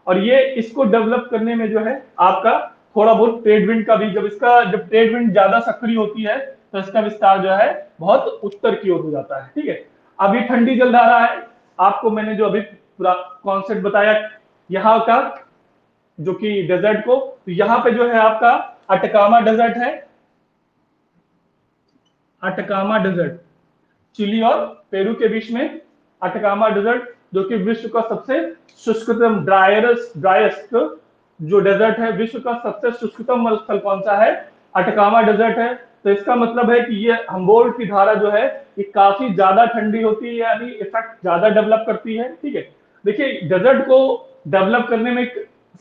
और ये इसको डेवलप करने में जो है आपका थोड़ा बहुत ट्रेड विंड का भी, जब ट्रेड विंड ज्यादा सक्रिय होती है तो इसका विस्तार जो है बहुत उत्तर की ओर हो जाता है, ठीक है। अभी ठंडी जलधारा है, आपको मैंने जो अभी पूरा कॉन्सेप्ट बताया यहाँ का, जो कि डेजर्ट को, तो यहाँ पे जो है आपका अटकामा डेजर्ट है, अटकामा डेजर्ट, चिली और पेरू के बीच में अटकामा डेजर्ट, जो कि विश्व का सबसे शुष्कतम ड्राइएस्ट जो डेजर्ट है, विश्व का सबसे शुष्कतम स्थल कौन सा है, अटकामा डेजर्ट है। तो इसका मतलब है कि ये हम्बोल्ट की धारा जो है ये काफी ज्यादा ठंडी होती है, यानी इफेक्ट ज्यादा डेवलप करती है, ठीक है। देखिए डेजर्ट को डेवलप करने में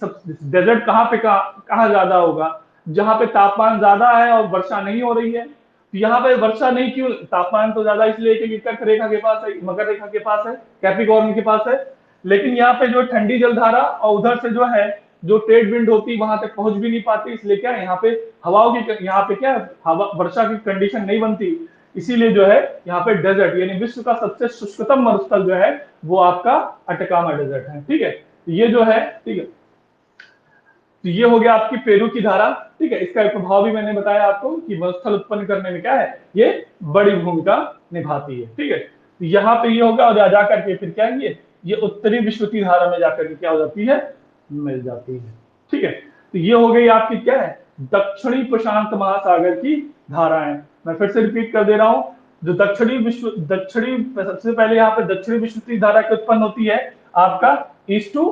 डेजर्ट कहाँ पे कहाँ ज्यादा होगा, जहां पे तापमान ज्यादा है और वर्षा नहीं हो रही है। तो यहाँ पे वर्षा नहीं, क्यों, तापमान तो ज्यादा इसलिए क्योंकि कर्क रेखा के पास है, मकर रेखा के पास है, कैप्रिकॉर्न के पास है। लेकिन यहाँ पे जो ठंडी जलधारा और उधर से जो है जो ट्रेड विंड होती वहां तक पहुंच भी नहीं पाती, इसलिए क्या यहाँ पे हवाओं की, यहाँ पे क्या हवा वर्षा की कंडीशन नहीं बनती, इसीलिए जो है यहाँ पे डेजर्ट, यानी विश्व का सबसे शुष्कतम मरुस्थल जो है वो आपका अटकामा डेजर्ट है, ठीक है। ये जो है, ठीक है, तो ये हो गया आपकी पेरू की धारा, ठीक है। इसका प्रभाव भी मैंने बताया आपको कि मरुस्थल उत्पन्न करने में क्या है, ये बड़ी भूमिका निभाती है, ठीक है। तो यहाँ पे ये होगा, और जाकर के फिर क्या है, ये उत्तरी विश्वती धारा में जाकर के क्या हो जाती है, मिल जाती है, ठीक है। तो ये हो गई आपकी क्या है, दक्षिणी प्रशांत महासागर की धाराएं। मैं फिर से रिपीट कर दे रहा हूं, जो दक्षिणी सबसे पहले यहाँ पे दक्षिणी विश्वती धारा की उत्पन्न होती है आपका ईस्ट टू,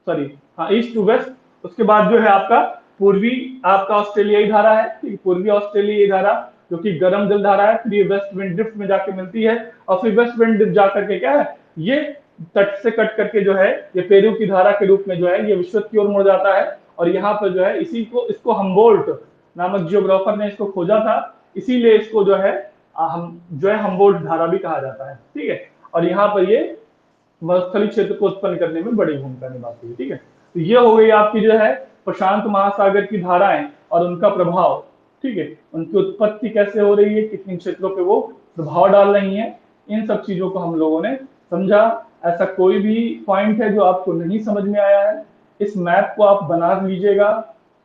सॉरी, हाँ, ईस्ट टू वेस्ट। उसके बाद जो है आपका पूर्वी आपका ऑस्ट्रेलियाई धारा है, ठीक है, पूर्वी ऑस्ट्रेलियाई धारा जो कि गर्म जल धारा है, फिर ये वेस्ट विंड ड्रिफ्ट में जाके मिलती है, और फिर वेस्ट विंड ड्रिफ्ट जाकर के क्या है, ये तट से कट करके जो है ये पेरू की धारा के रूप में जो है ये विश्व की ओर मुड़ जाता है। और यहाँ पर जो है इसको हम्बोल्ट नामक जियोग्राफर ने इसको खोजा था, इसीलिए इसको जो है हम जो है हम्बोल्ट धारा भी कहा जाता है, ठीक है। और यहाँ पर ये मरुस्थलीय क्षेत्र को उत्पन्न करने में बड़ी भूमिका निभाती है, ठीक है। तो ये हो गई आपकी जो है प्रशांत महासागर की धाराएं और उनका प्रभाव, ठीक है, उनकी उत्पत्ति कैसे हो रही है, कितने क्षेत्रों पे वो प्रभाव डाल रही है, इन सब चीजों को हम लोगों ने समझा। ऐसा कोई भी पॉइंट है जो आपको नहीं समझ में आया है, इस मैप को आप बना लीजिएगा,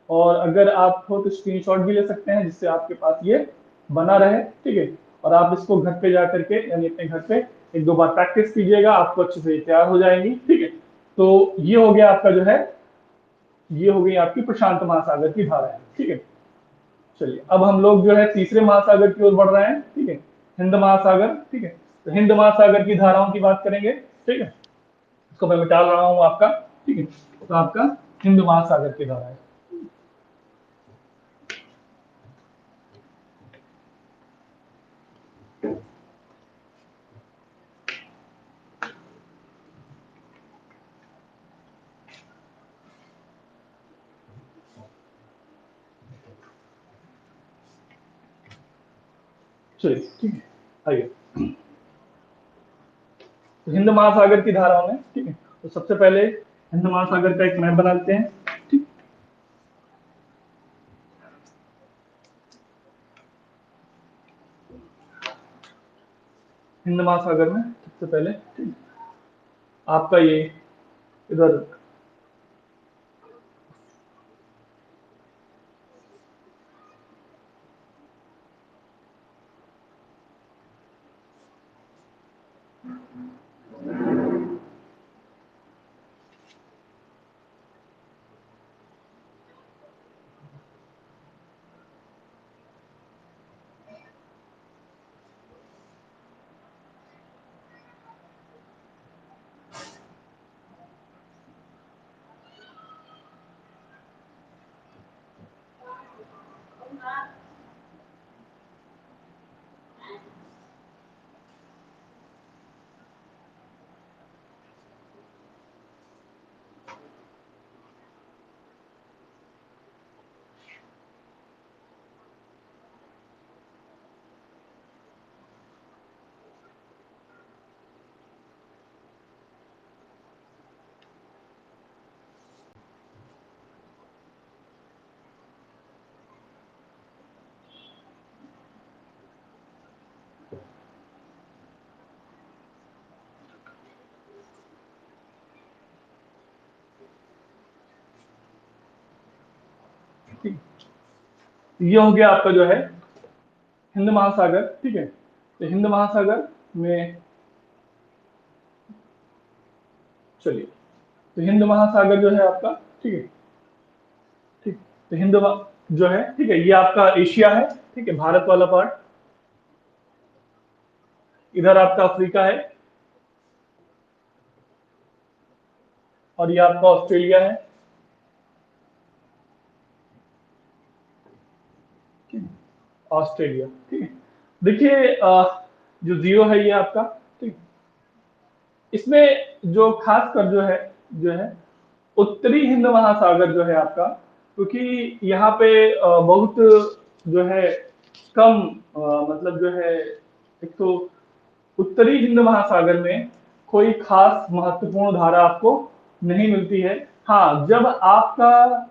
और अगर आप हो तो स्क्रीनशॉट भी ले सकते हैं जिससे आपके पास ये बना रहे, ठीक है। और आप इसको घर पे जाकर के, यानी अपने घर पे एक दो बार प्रैक्टिस कीजिएगा, आपको अच्छे से तैयार हो जाएंगी, ठीक है। तो ये हो गया आपका जो है, ये हो गई आपकी प्रशांत महासागर की धाराएं, ठीक है। चलिए अब हम लोग जो है तीसरे महासागर की ओर बढ़ रहे हैं, ठीक है, हिंद महासागर, ठीक है। तो हिंद महासागर की धाराओं की बात करेंगे, ठीक है। इसको मैं मिटा रहा हूं आपका, ठीक है। तो आपका हिंद महासागर की धाराएं, चलिए ठीक है, आइए। तो हिंद महासागर की धाराओं में, ठीक है, तो सबसे पहले हिंद महासागर का एक मैप बनाते हैं, ठीक। हिंद महासागर में सबसे पहले, ठीक, आपका ये इधर ये हो गया आपका जो है हिंद महासागर, ठीक है। तो हिंद महासागर में, चलिए, तो हिंद महासागर जो है आपका, ठीक है, ठीक। तो जो है, ठीक है, ये आपका एशिया है, ठीक है, भारत वाला पार्ट। इधर आपका अफ्रीका है, और ये आपका ऑस्ट्रेलिया है, ठीक है, ऑस्ट्रेलिया, ठीक है। देखिए जो जीरो है ये आपका, ठीक। इसमें जो खास कर जो है उत्तरी हिंद महासागर जो है आपका, क्योंकि यहाँ पे बहुत जो है कम, मतलब जो है, एक तो उत्तरी हिंद महासागर में कोई खास महत्वपूर्ण धारा आपको नहीं मिलती है। हाँ, जब आपका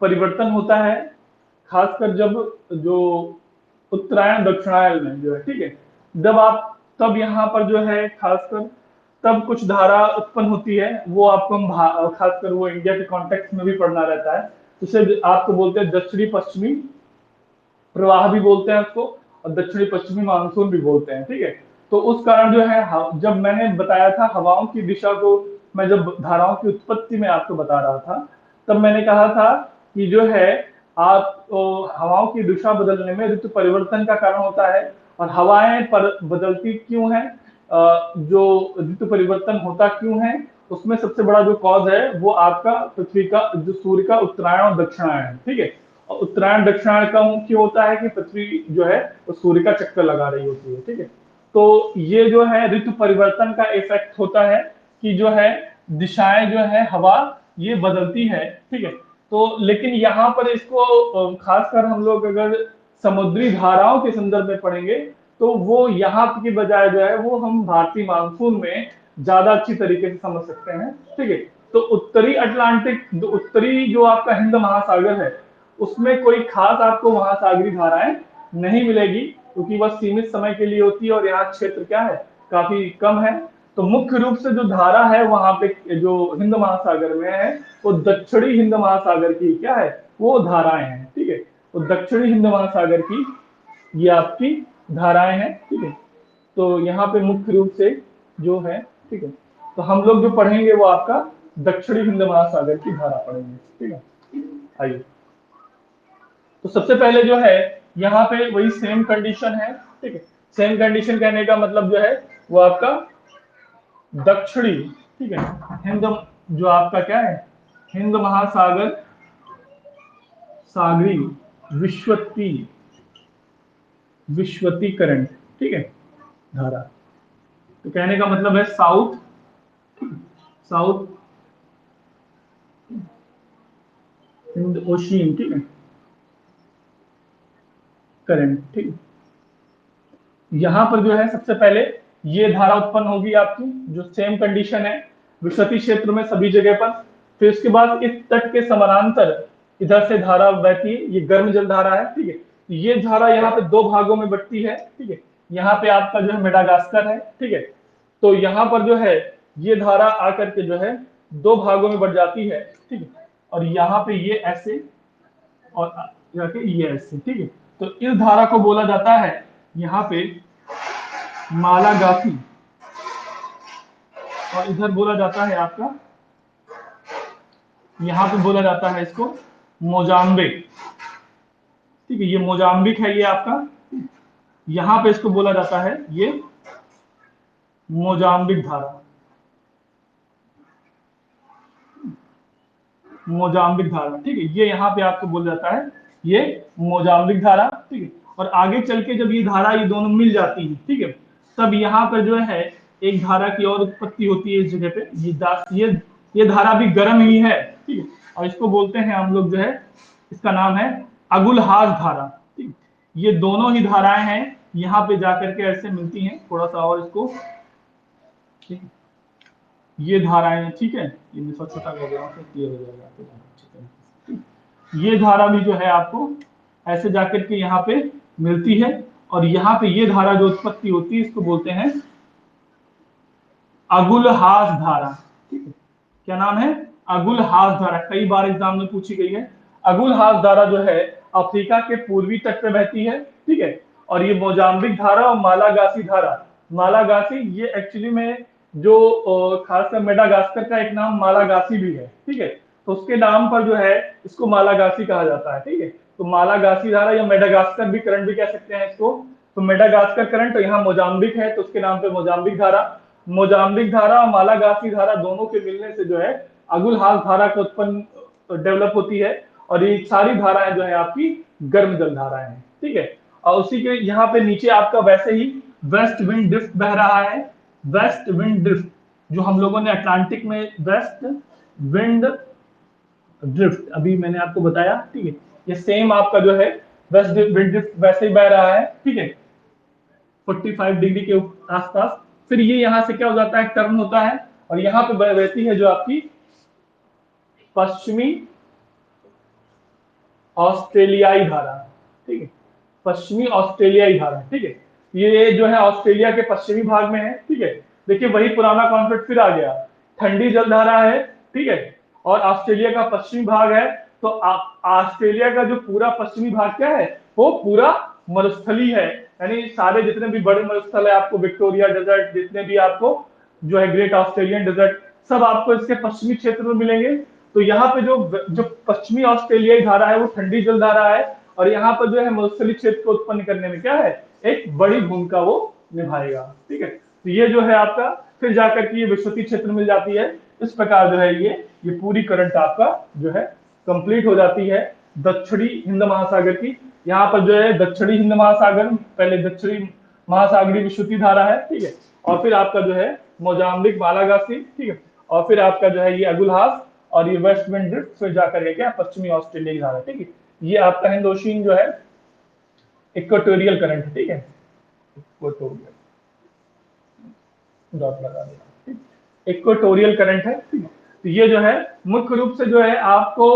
परिवर्तन होता है, खासकर जब जो उत्तरायण दक्षिणायन में जो है, ठीक है, जब आप, तब यहाँ पर जो है खासकर तब कुछ धारा उत्पन्न होती है, वो आपको खासकर वो इंडिया के कॉन्टेक्स्ट में भी पढ़ना रहता है। उसे आपको बोलते हैं दक्षिणी पश्चिमी प्रवाह भी बोलते हैं उसको, और दक्षिणी पश्चिमी मानसून भी बोलते हैं, ठीक है। तो उस कारण जो है, जब मैंने बताया था हवाओं की दिशा को, मैं जब धाराओं की उत्पत्ति में आपको बता रहा था, तब मैंने कहा था कि जो है आप हवाओं की दिशा बदलने में ऋतु परिवर्तन का कारण होता है। और हवाएं बदलती क्यों है, जो ऋतु परिवर्तन होता क्यों है, उसमें सबसे बड़ा जो कॉज है वो आपका पृथ्वी का, जो सूर्य का उत्तरायण और दक्षिणायन है, ठीक है। और उत्तरायण दक्षिणायन का क्यों होता है कि पृथ्वी जो है वो सूर्य का चक्कर लगा रही होती है, ठीक है। तो ये जो है ऋतु परिवर्तन का इफेक्ट होता है कि जो है दिशाएं जो है हवा ये बदलती है, ठीक है। तो लेकिन यहाँ पर इसको खासकर हम लोग अगर समुद्री धाराओं के संदर्भ में पढ़ेंगे, तो वो यहाँ की बजाय जो है वो हम भारतीय मानसून में ज्यादा अच्छी तरीके से समझ सकते हैं, ठीक है। तो उत्तरी अटलांटिक, उत्तरी जो आपका हिंद महासागर है, उसमें कोई खास आपको महासागरीय धाराएं नहीं मिलेगी, क्योंकि वह सीमित समय के लिए होती है, और यहाँ क्षेत्र क्या है, काफी कम है। तो मुख्य रूप से जो धारा है वहां पे जो हिंद महासागर में है, वो दक्षिणी हिंद महासागर की क्या है, वो धाराएं हैं, ठीक है। तो दक्षिणी हिंद महासागर की ये आपकी धाराएं हैं, ठीक है। तो यहाँ पे मुख्य रूप से जो है, ठीक है, तो हम लोग जो पढ़ेंगे वो आपका दक्षिणी हिंद महासागर की धारा पढ़ेंगे, ठीक है। आइए, तो सबसे पहले जो है यहाँ पे वही सेम कंडीशन है, ठीक है। सेम कंडीशन कहने का मतलब जो है वो आपका दक्षिणी, ठीक है, हिंद, जो आपका क्या है, हिंद महासागर सागरी विश्वती विश्वतीकरण, ठीक है, धारा। तो कहने का मतलब है साउथ साउथ हिंद ओशियन, ठीक है, करंट, ठीक है। यहां पर जो है सबसे पहले ये धारा उत्पन्न होगी आपकी, जो सेम कंडीशन है विश्वती क्षेत्र में सभी जगह पर। फिर उसके बाद इस तट के समानांतर इधर से धारा बहती है, ये गर्म जल धारा है, ठीक है। ये धारा यहाँ पे दो भागों में बटती है, ठीक है। यहाँ पे आपका जो है मेडागास्कर है, ठीक है। तो यहाँ पर जो है ये धारा आकर के जो है दो भागों में बट जाती है, ठीक है। और यहाँ पे ये ऐसे और जाके ये ऐसे, ठीक है। तो इस धारा को बोला जाता है यहाँ पे मालागासी, और इधर बोला जाता है आपका, यहाँ पे बोला जाता है इसको मोजाम्बिक, ठीक है। ये मोजाम्बिक है ये आपका, यहाँ पे इसको बोला जाता है ये मोजाम्बिक धारा, मोजाम्बिक धारा, ठीक है। ये यहाँ पे आपको बोला जाता है ये मोजाम्बिक धारा, ठीक है। और आगे चल के जब ये धारा ये दोनों मिल जाती है, ठीक है, तब यहाँ पर जो है एक धारा की और उत्पत्ति होती है इस जगह पे। ये धारा भी गर्म ही है, ठीक है। और इसको बोलते हैं हम लोग जो है, इसका नाम है अगुलहास धारा, ठीक है। ये दोनों ही धाराएं हैं, यहाँ पे जाकर के ऐसे मिलती हैं। थोड़ा सा और इसको, ठीक है, ये धाराएं, ठीक है, ये मैं छोटा कर रहा हूँ, क्लियर हो जाएगा आपको। ये धारा भी जो है आपको ऐसे जाकर के यहाँ पे मिलती है, और यहाँ पे ये धारा जो उत्पत्ति होती है इसको बोलते हैं अगुलहास धारा, ठीक है। क्या नाम है? अगुलहास धारा। कई बार एग्जाम में पूछी गई है। अगुलहास धारा जो है अफ्रीका के पूर्वी तट पे बहती है, ठीक है। और ये मोजाम्बिक धारा और मालागासी धारा, मालागासी ये एक्चुअली में जो खासकर मेडागास्कर का एक नाम मालागासी भी है, ठीक है। तो उसके नाम पर जो है इसको मालागासी कहा जाता है, ठीक है। तो मालागासी धारा या मेडागास्कर भी करंट भी कह सकते हैं इसको। तो मेडागास्कर करंट, तो यहाँ मोजाम्बिक है तो उसके नाम पे मोजाम्बिक धारा। मोजाम्बिक धारा और मालागासी धारा दोनों के मिलने से जो है अगुलहास धारा को उत्पन्न डेवलप होती है। और ये सारी धाराएं जो है आपकी गर्म जल धाराएं हैं, ठीक है। और उसी के यहाँ पे नीचे आपका वैसे ही वेस्ट विंड ड्रिफ्ट बह रहा है। वेस्ट विंड ड्रिफ्ट जो हम लोगों ने अटलांटिक में वेस्ट विंड ड्रिफ्ट अभी मैंने आपको बताया, ठीक है। ये सेम आपका जो है वेस्ट विंड ड्रिफ्ट वैसे ही बह रहा है, ठीक है, 45 डिग्री के आसपास। फिर ये यहाँ से क्या हो जाता है, टर्न होता है, और यहाँ पे बहती है जो आपकी पश्चिमी ऑस्ट्रेलियाई धारा, ठीक है, पश्चिमी ऑस्ट्रेलियाई धारा, ठीक है। ये जो है ऑस्ट्रेलिया के पश्चिमी भाग में है, ठीक है। देखिए वही पुराना कॉन्सेप्ट फिर आ गया, ठंडी जलधारा है, ठीक है, और ऑस्ट्रेलिया का पश्चिमी भाग है। तो ऑस्ट्रेलिया का जो पूरा पश्चिमी भाग क्या है, वो पूरा मरुस्थली है। यानी सारे जितने भी बड़े मरुस्थल है आपको, विक्टोरिया डेजर्ट, जितने भी आपको जो है ग्रेट ऑस्ट्रेलियन डेजर्ट, सब आपको इसके पश्चिमी क्षेत्र में मिलेंगे। तो यहाँ पे जो जो पश्चिमी ऑस्ट्रेलियाई धारा है वो ठंडी जल धारा है, और यहाँ पर जो है मरुस्थली क्षेत्र को उत्पन्न करने में क्या है, एक बड़ी भूमिका वो निभाएगा, ठीक है। तो ये जो है आपका फिर जाकर के ये विश्वती क्षेत्र मिल जाती है। इस प्रकार जो है ये पूरी करंट आपका जो है कंप्लीट हो जाती है दक्षिणी हिंद महासागर की। यहाँ पर जो है दक्षिणी हिंद महासागर, पहले दक्षिणी महासागरीय विश्वती धारा है, ठीक है, और फिर आपका जो है मोजाम्बिक मालागासी, ठीक है, और फिर आपका जो है ये अगुलहास, और ये वेस्ट विंड ड्रिफ्ट, फिर जाकर के क्या पश्चिमी ऑस्ट्रेलिया की धारा, ठीक है। ये आपका हिंद ओशियन जो है इक्वेटोरियल करंट है, ठीक है, इक्वेटोरियल डॉट लगा देना, इक्वेटोरियल करंट है, ठीक है। तो ये जो है मुख्य रूप से जो है आपको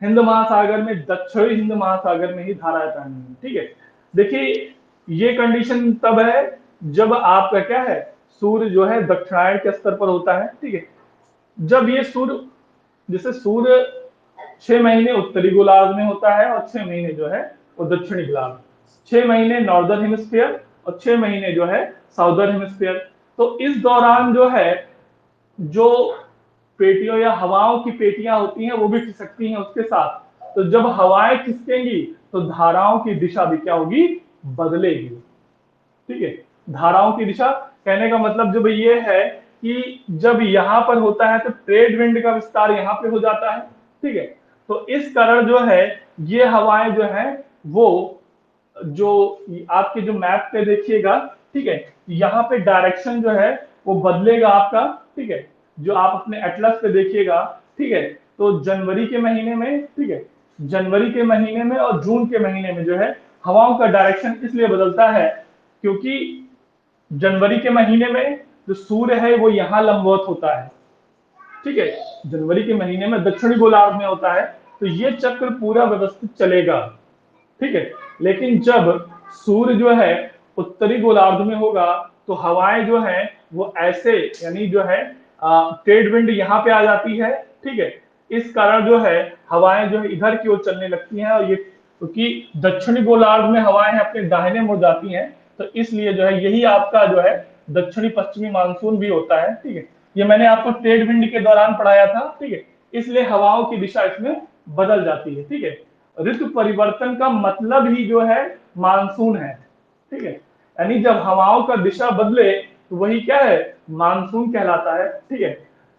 हिंद महासागर में, दक्षिणी हिंद महासागर में ही धाराएं पहनी है, ठीक है। देखिए ये कंडीशन तब है जब आपका क्या है, सूर्य जो है दक्षिणायन के स्तर पर होता है, ठीक है। जब ये सूर्य, जैसे सूर्य 6 महीने उत्तरी गोलार्ध में होता है और 6 महीने जो है वो दक्षिणी गोलार्ध, 6 महीने नॉर्दर्न हेमिस्फीयर और 6 महीने जो है साउदर्न हेमिस्फीयर। तो इस दौरान जो है, जो पेटियों या हवाओं की पेटियां होती हैं वो भी खिसकती हैं उसके साथ। तो जब हवाएं खिसकेंगी तो धाराओं की दिशा भी क्या होगी, बदलेगी। ठीक है, धाराओं की दिशा कहने का मतलब जब ये है कि जब यहां पर होता है तो ट्रेड विंड का विस्तार यहां पे हो जाता है। ठीक है, तो इस कारण जो है ये हवाएं जो है वो, जो आपके जो मैप पे देखिएगा, ठीक है, यहाँ पे डायरेक्शन जो है वो बदलेगा आपका। ठीक है, जो आप अपने एटलस पे देखिएगा, ठीक है, तो जनवरी के महीने में, ठीक है, जनवरी के महीने में और जून के महीने में जो है हवाओं का डायरेक्शन इसलिए बदलता है क्योंकि जनवरी के महीने में जो सूर्य है वो यहाँ लंबवत होता है। ठीक है, जनवरी के महीने में दक्षिणी गोलार्ध में होता है, तो ये चक्र पूरा व्यवस्थित चलेगा। ठीक है, लेकिन जब सूर्य जो है उत्तरी गोलार्ध में होगा तो हवाएं जो है वो ऐसे, यानी जो है ट्रेड विंड यहाँ पे आ जाती है। ठीक है, इस कारण जो है हवाएं जो है इधर की ओर चलने लगती हैं, और ये क्योंकि दक्षिणी गोलार्ध में हवाएं अपने दाहिने मुड़ जाती हैं, तो इसलिए जो है यही आपका जो है दक्षिणी पश्चिमी मानसून भी होता है। ठीक है, ये मैंने आपको ट्रेड विंड के दौरान पढ़ाया था। ठीक है, इसलिए हवाओं की दिशा इसमें बदल जाती है। ठीक है, ऋतु परिवर्तन का मतलब ही जो है मानसून है। ठीक है, यानी जब हवाओं का दिशा बदले तो वही क्या है, मानसून कहलाता है। ठीक है,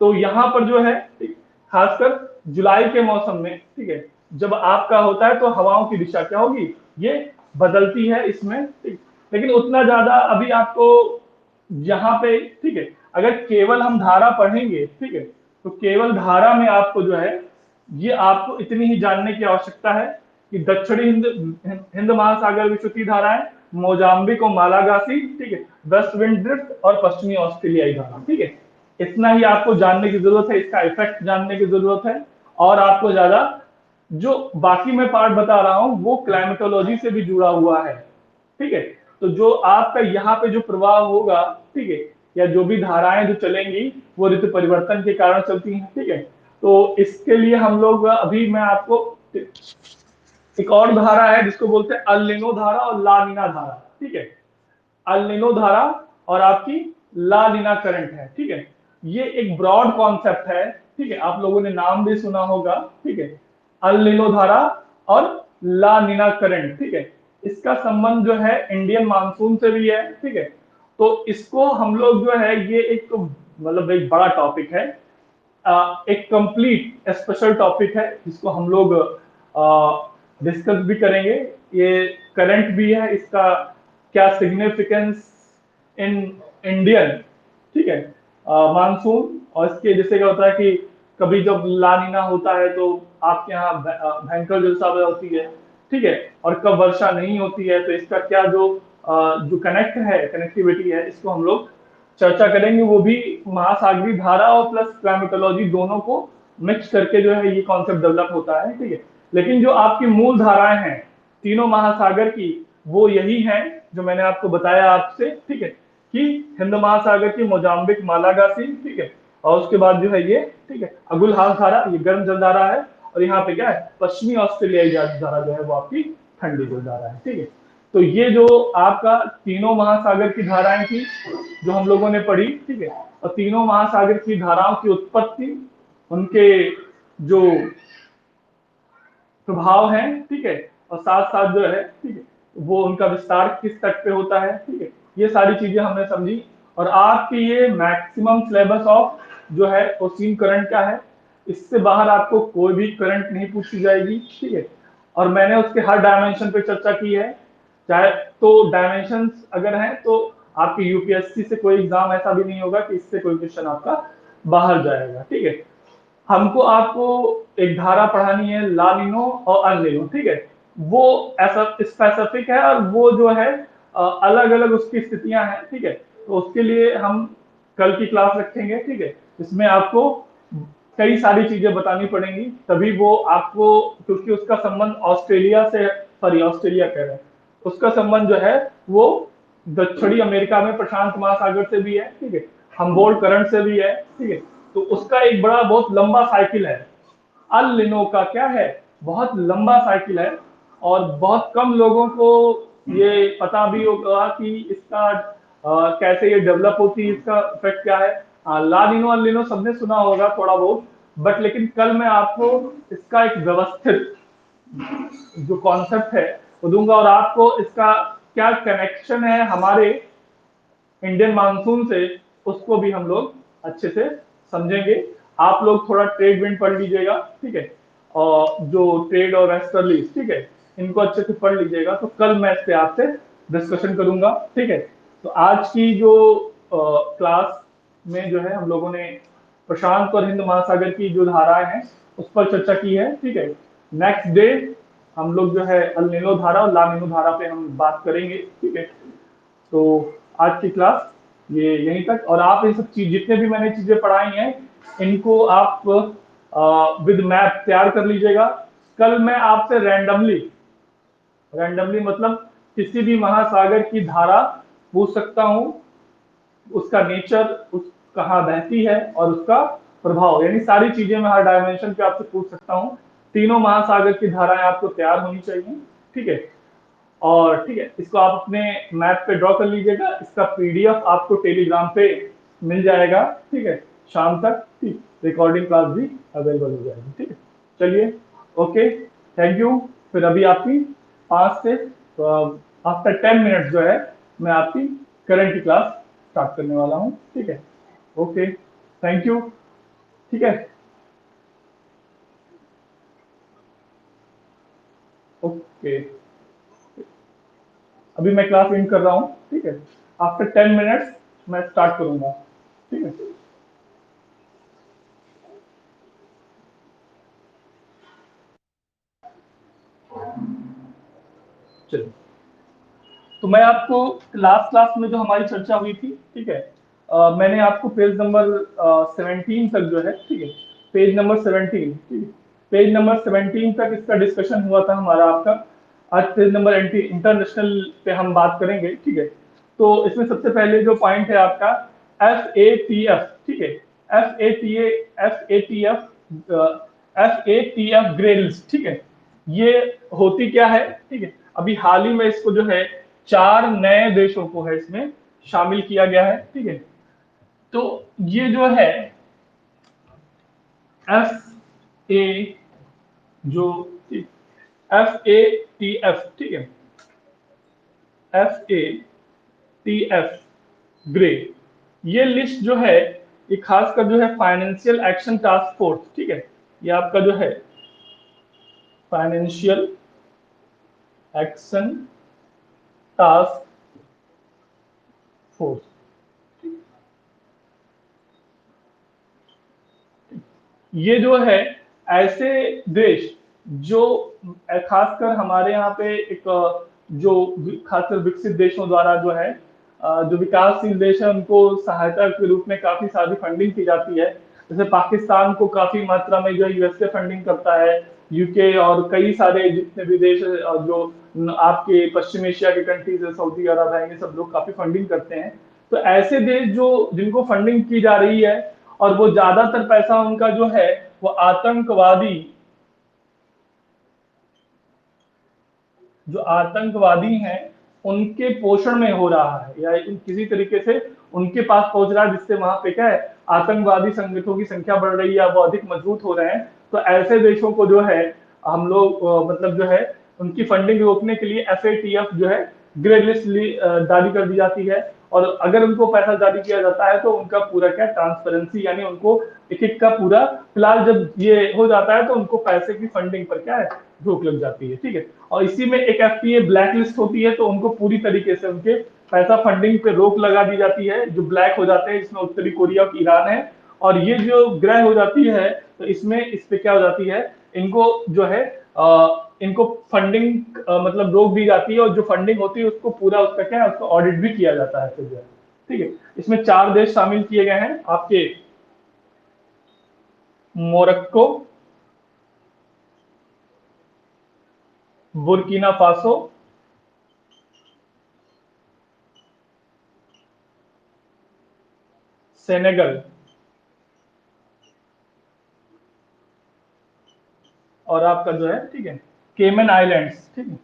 तो यहाँ पर जो है खासकर जुलाई के मौसम में, ठीक है, जब आपका होता है तो हवाओं की दिशा क्या होगी, ये बदलती है इसमें। ठीक, लेकिन उतना ज्यादा अभी आपको यहाँ पे, ठीक है, अगर केवल हम धारा पढ़ेंगे, ठीक है, तो केवल धारा में आपको जो है ये आपको इतनी ही जानने की आवश्यकता है कि दक्षिणी हिंद हिंद महासागर विश्वती धाराएं, मोजाम्बिक और मालागासी, ठीक है, वेस्ट विंड ड्रिफ्ट और पश्चिमी ऑस्ट्रेलियाई धारा। ठीक है, इतना ही आपको जानने की जरूरत है, इसका इफेक्ट जानने की जरूरत है। और आपको ज्यादा जो बाकी मैं पार्ट बता रहा हूं वो क्लाइमेटोलॉजी से भी जुड़ा हुआ है। ठीक है, तो जो आपका यहाँ पे जो प्रभाव होगा, ठीक है, या जो भी धाराएं जो चलेंगी वो ऋतु परिवर्तन के कारण चलती हैं। ठीक है, तो इसके लिए हम लोग अभी मैं आपको एक और धारा है जिसको बोलते हैं अल नीनो धारा और ला नीना धारा। ठीक है, अल नीनो धारा और आपकी ला नीना करंट है। ठीक है, ये एक ब्रॉड कॉन्सेप्ट है। ठीक है, आप लोगों ने नाम भी सुना होगा। ठीक है, अल नीनो धारा और ला नीना करंट। ठीक है, इसका संबंध जो है इंडियन मानसून से भी है। ठीक है, तो इसको हम लोग जो है ये एक मतलब एक बड़ा टॉपिक है, एक कंप्लीट स्पेशल टॉपिक है जिसको हम लोग डिस्कस भी करेंगे। ये करंट भी है, इसका क्या सिग्निफिकेंस इन इंडियन, ठीक है, मानसून। और इसके जैसे क्या होता है कि कभी जब लानीना होता है तो आपके यहाँ भयंकर जलसावृष्टि होती है। ठीक है, और कब वर्षा नहीं होती है तो इसका क्या जो कनेक्ट है, कनेक्टिविटी है, इसको हम लोग चर्चा करेंगे। वो भी महासागरीय धारा और प्लस क्लाइमेटोलॉजी दोनों को मिक्स करके जो है ये कॉन्सेप्ट डेवलप होता है। ठीक है, लेकिन जो आपकी मूल धाराएं हैं तीनों महासागर की, वो यही हैं जो मैंने आपको बताया आपसे। ठीक है, कि हिंद महासागर की मोजाम्बिक मालागासी, ठीक है, और उसके बाद जो है ये, ठीक है, अगुल हाल धारा, ये गर्म जल धारा है। और यहाँ पे क्या है, पश्चिमी ऑस्ट्रेलियाई धारा जो है वो आपकी ठंडी जल धारा है। ठीक है, तो ये जो आपका तीनों महासागर की धाराएं थी जो हम लोगों ने पढ़ी। ठीक है, और तीनों महासागर की धाराओं की उत्पत्ति, उनके जो प्रभाव है, ठीक है, और साथ साथ जो है, ठीक है, वो उनका विस्तार किस तट पे होता है। ठीक है, ये सारी चीजें हमने समझी। और आपकी ये मैक्सिमम सिलेबस ऑफ जो है ओसीन करंट का है, इससे बाहर आपको कोई भी करंट नहीं पूछी जाएगी। ठीक है, और मैंने उसके हर डायमेंशन पे चर्चा की है। चाहे तो डायमेंशंस अगर हैं तो आपकी यूपीएससी से कोई एग्जाम ऐसा भी नहीं होगा कि इससे कोई क्वेश्चन आपका बाहर जाएगा। ठीक है, हमको आपको एक धारा पढ़ानी है लानिनो और अल-नीनो। ठीक है, वो ऐसा स्पेसिफिक है और वो जो है अलग अलग उसकी स्थितियां हैं। ठीक है, तो उसके लिए हम कल की क्लास रखेंगे। ठीक है, इसमें आपको कई सारी चीजें बतानी पड़ेंगी, तभी वो आपको, क्योंकि उसका संबंध ऑस्ट्रेलिया से, सॉरी ऑस्ट्रेलिया कह रहे हैं, उसका संबंध जो है वो दक्षिणी अमेरिका में प्रशांत महासागर से भी है। ठीक है, हम्बोल्ट करंट से भी है। ठीक है, तो उसका एक बड़ा बहुत लंबा साइकिल है। अल नीनो का क्या है, बहुत लंबा साइकिल है, और बहुत कम लोगों को ये पता भी होगा कि इसका कैसे ये डेवलप होती है, इसका इफेक्ट क्या है। ला नीनो अल नीनो सबने सुना होगा थोड़ा बहुत, बट लेकिन कल मैं आपको इसका एक व्यवस्थित जो कॉन्सेप्ट है वो दूंगा, और आपको इसका क्या कनेक्शन है हमारे इंडियन मानसून से, उसको भी हम लोग अच्छे से समझेंगे। आप लोग थोड़ा ट्रेड विंड पढ़ लीजिएगा, ठीक है, और जो ट्रेड और वेस्टर्लीज, ठीक है, इनको अच्छे से पढ़ लीजिएगा, तो कल मैं इस पे आपसे डिस्कशन करूंगा, ठीक है। तो आज की जो क्लास में जो है हम लोगों ने प्रशांत और हिंद महासागर की जो धाराएं हैं उस पर चर्चा की है, ठीक है। नेक्स्ट डे हम लोग जो है अल नीनो धारा और ला नीनो धारा पे हम बात करेंगे, ठीक है। तो आज की क्लास ये यहीं तक, और आप ये सब चीज जितने भी मैंने चीजें पढ़ाई हैं इनको आप विद मैप तैयार कर लीजिएगा। कल मैं आपसे रैंडमली रैंडमली मतलब किसी भी महासागर की धारा पूछ सकता हूं, उसका नेचर, उस कहाँ बहती है और उसका प्रभाव, यानी सारी चीजें मैं हर डायमेंशन पे आपसे पूछ सकता हूँ। तीनों महासागर की धाराएं आपको तैयार होनी चाहिए, ठीक है। और ठीक है, इसको आप अपने मैप पे ड्रॉ कर लीजिएगा, इसका पीडीएफ आपको टेलीग्राम पे मिल जाएगा, ठीक है, शाम तक। ठीक, रिकॉर्डिंग क्लास भी अवेलेबल हो जाएगी, ठीक है। चलिए, ओके, थैंक यू। फिर अभी आपकी 5 से आफ्टर 10 मिनट जो है मैं आपकी करंट की क्लास स्टार्ट करने वाला हूँ, ठीक है। ओके, थैंक यू, ठीक है। ओके, अभी मैं क्लास एंड कर रहा हूँ, ठीक है। आफ्टर 10 मिनट्स मैं स्टार्ट करूंगा, ठीक है। चलिए, तो मैं आपको लास्ट क्लास में जो हमारी चर्चा हुई थी, ठीक है, मैंने आपको पेज नंबर 17 तक जो है, ठीक है, पेज नंबर 17, ठीक है, पेज नंबर 17 तक इसका डिस्कशन हुआ था हमारा आपका। आज पेज नंबर इंटरनेशनल पे हम बात करेंगे, ठीक है। तो इसमें सबसे पहले जो पॉइंट है आपका FATF, ठीक है, FATF ग्रेल्स, ठीक है। ये होती क्या है, ठीक है। अभी हाल ही में इसको जो है 4 नए देशों को है इसमें शामिल किया गया है, ठीक है। तो ये जो है एफ ए जो FATF, ठीक है, FATF ग्रे, ये लिस्ट जो है ये खासकर जो है फाइनेंशियल एक्शन टास्क फोर्स, ठीक है, ये आपका जो है फाइनेंशियल एक्शन टास्क फोर्स, ये जो है ऐसे देश जो खासकर हमारे यहाँ पे एक जो खासकर विकसित देशों द्वारा जो है जो विकासशील देश है उनको सहायता के रूप में काफी सारी फंडिंग की जाती है। जैसे पाकिस्तान को काफी मात्रा में जो है यूएसए फंडिंग करता है, यूके और कई सारे जितने भी देश जो आपके पश्चिम एशिया के कंट्रीज है, सऊदी अरब है, ये सब लोग काफी फंडिंग करते हैं। तो ऐसे देश जो जिनको फंडिंग की जा रही है और वो ज्यादातर पैसा उनका जो है वो आतंकवादी, जो आतंकवादी हैं उनके पोषण में हो रहा है, या किसी तरीके से उनके पास पहुंच रहा है, जिससे वहां पे क्या है आतंकवादी संगठनों की संख्या बढ़ रही है या वो अधिक मजबूत हो रहे हैं। तो ऐसे देशों को जो है हम लोग मतलब जो है उनकी फंडिंग रोकने के लिए FATF जो है ग्रे लिस्ट जारी कर दी जाती है। और अगर उनको पैसा जारी किया जाता है तो उनका पूरा क्या ट्रांसपेरेंसी, यानी उनको एक एक का पूरा, फिलहाल जब ये हो जाता है तो उनको पैसे की फंडिंग पर क्या है रोक लग जाती है, ठीक है। और इसी में एक FTA ब्लैक लिस्ट होती है, तो उनको पूरी तरीके से उनके पैसा फंडिंग पे रोक लगा दी जाती है, जो ब्लैक हो जाते हैं, इसमें उत्तरी कोरिया और ईरान है। और ये जो ग्रह हो जाती है तो इसमें इस पे क्या हो जाती है, इनको जो है इनको फंडिंग मतलब रोक दी जाती है, और जो फंडिंग होती है उसको पूरा उसका क्या है उसको ऑडिट भी किया जाता है फिर जो है, ठीक है। इसमें 4 देश शामिल किए गए हैं आपके, मोरक्को, बुर्किना फासो, सेनेगल, और आपका जो है, ठीक है, केमन आइलैंड्स, ठीक है,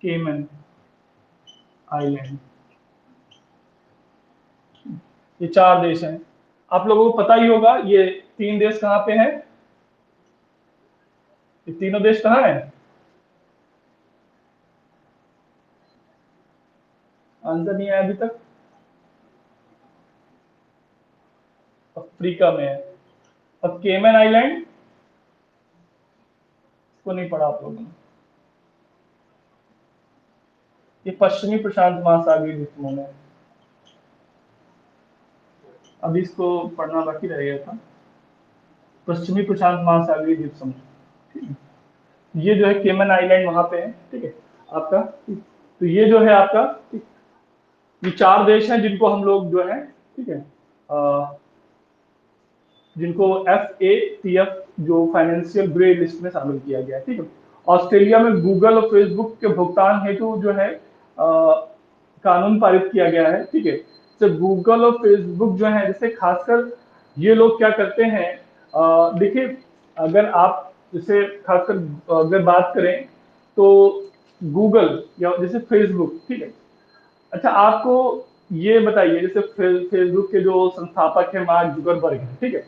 केमन आइलैंड, ये 4 देश हैं। आप लोगों को पता ही होगा ये 3 देश कहाँ पे हैं? ये तीनों देश कहाँ हैं? आंसर नहीं आया अभी तक। अफ्रीका में है। और केमन आइलैंड को नहीं पढ़ा आप लोगों ने। ये पश्चिमी प्रशांत महासागरीय द्वीपों में है। अभी इसको पढ़ना बाकी रह गया था। पश्चिमी प्रशांत महासागरीय द्वीप समूह, ठीक है। ये जो है केमन आइलैंड वहां पे है, ठीक है आपका। तो ये जो है आपका, ये 4 देश हैं जिनको हम लोग जो है, ठीक है, जिनको FATF जो फाइनेंशियल ग्रे लिस्ट में शामिल किया गया है, ठीक है। ऑस्ट्रेलिया में गूगल और फेसबुक के भुगतान हेतु जो है कानून पारित किया गया है, ठीक है। तो गूगल और फेसबुक जो है, जैसे खासकर ये लोग क्या करते हैं, देखिए अगर आप जैसे खासकर अगर बात करें तो गूगल या जैसे फेसबुक, ठीक है। अच्छा आपको ये बताइए, जैसे फेसबुक के जो संस्थापक है मार्क जुकरबर्ग है, ठीक है,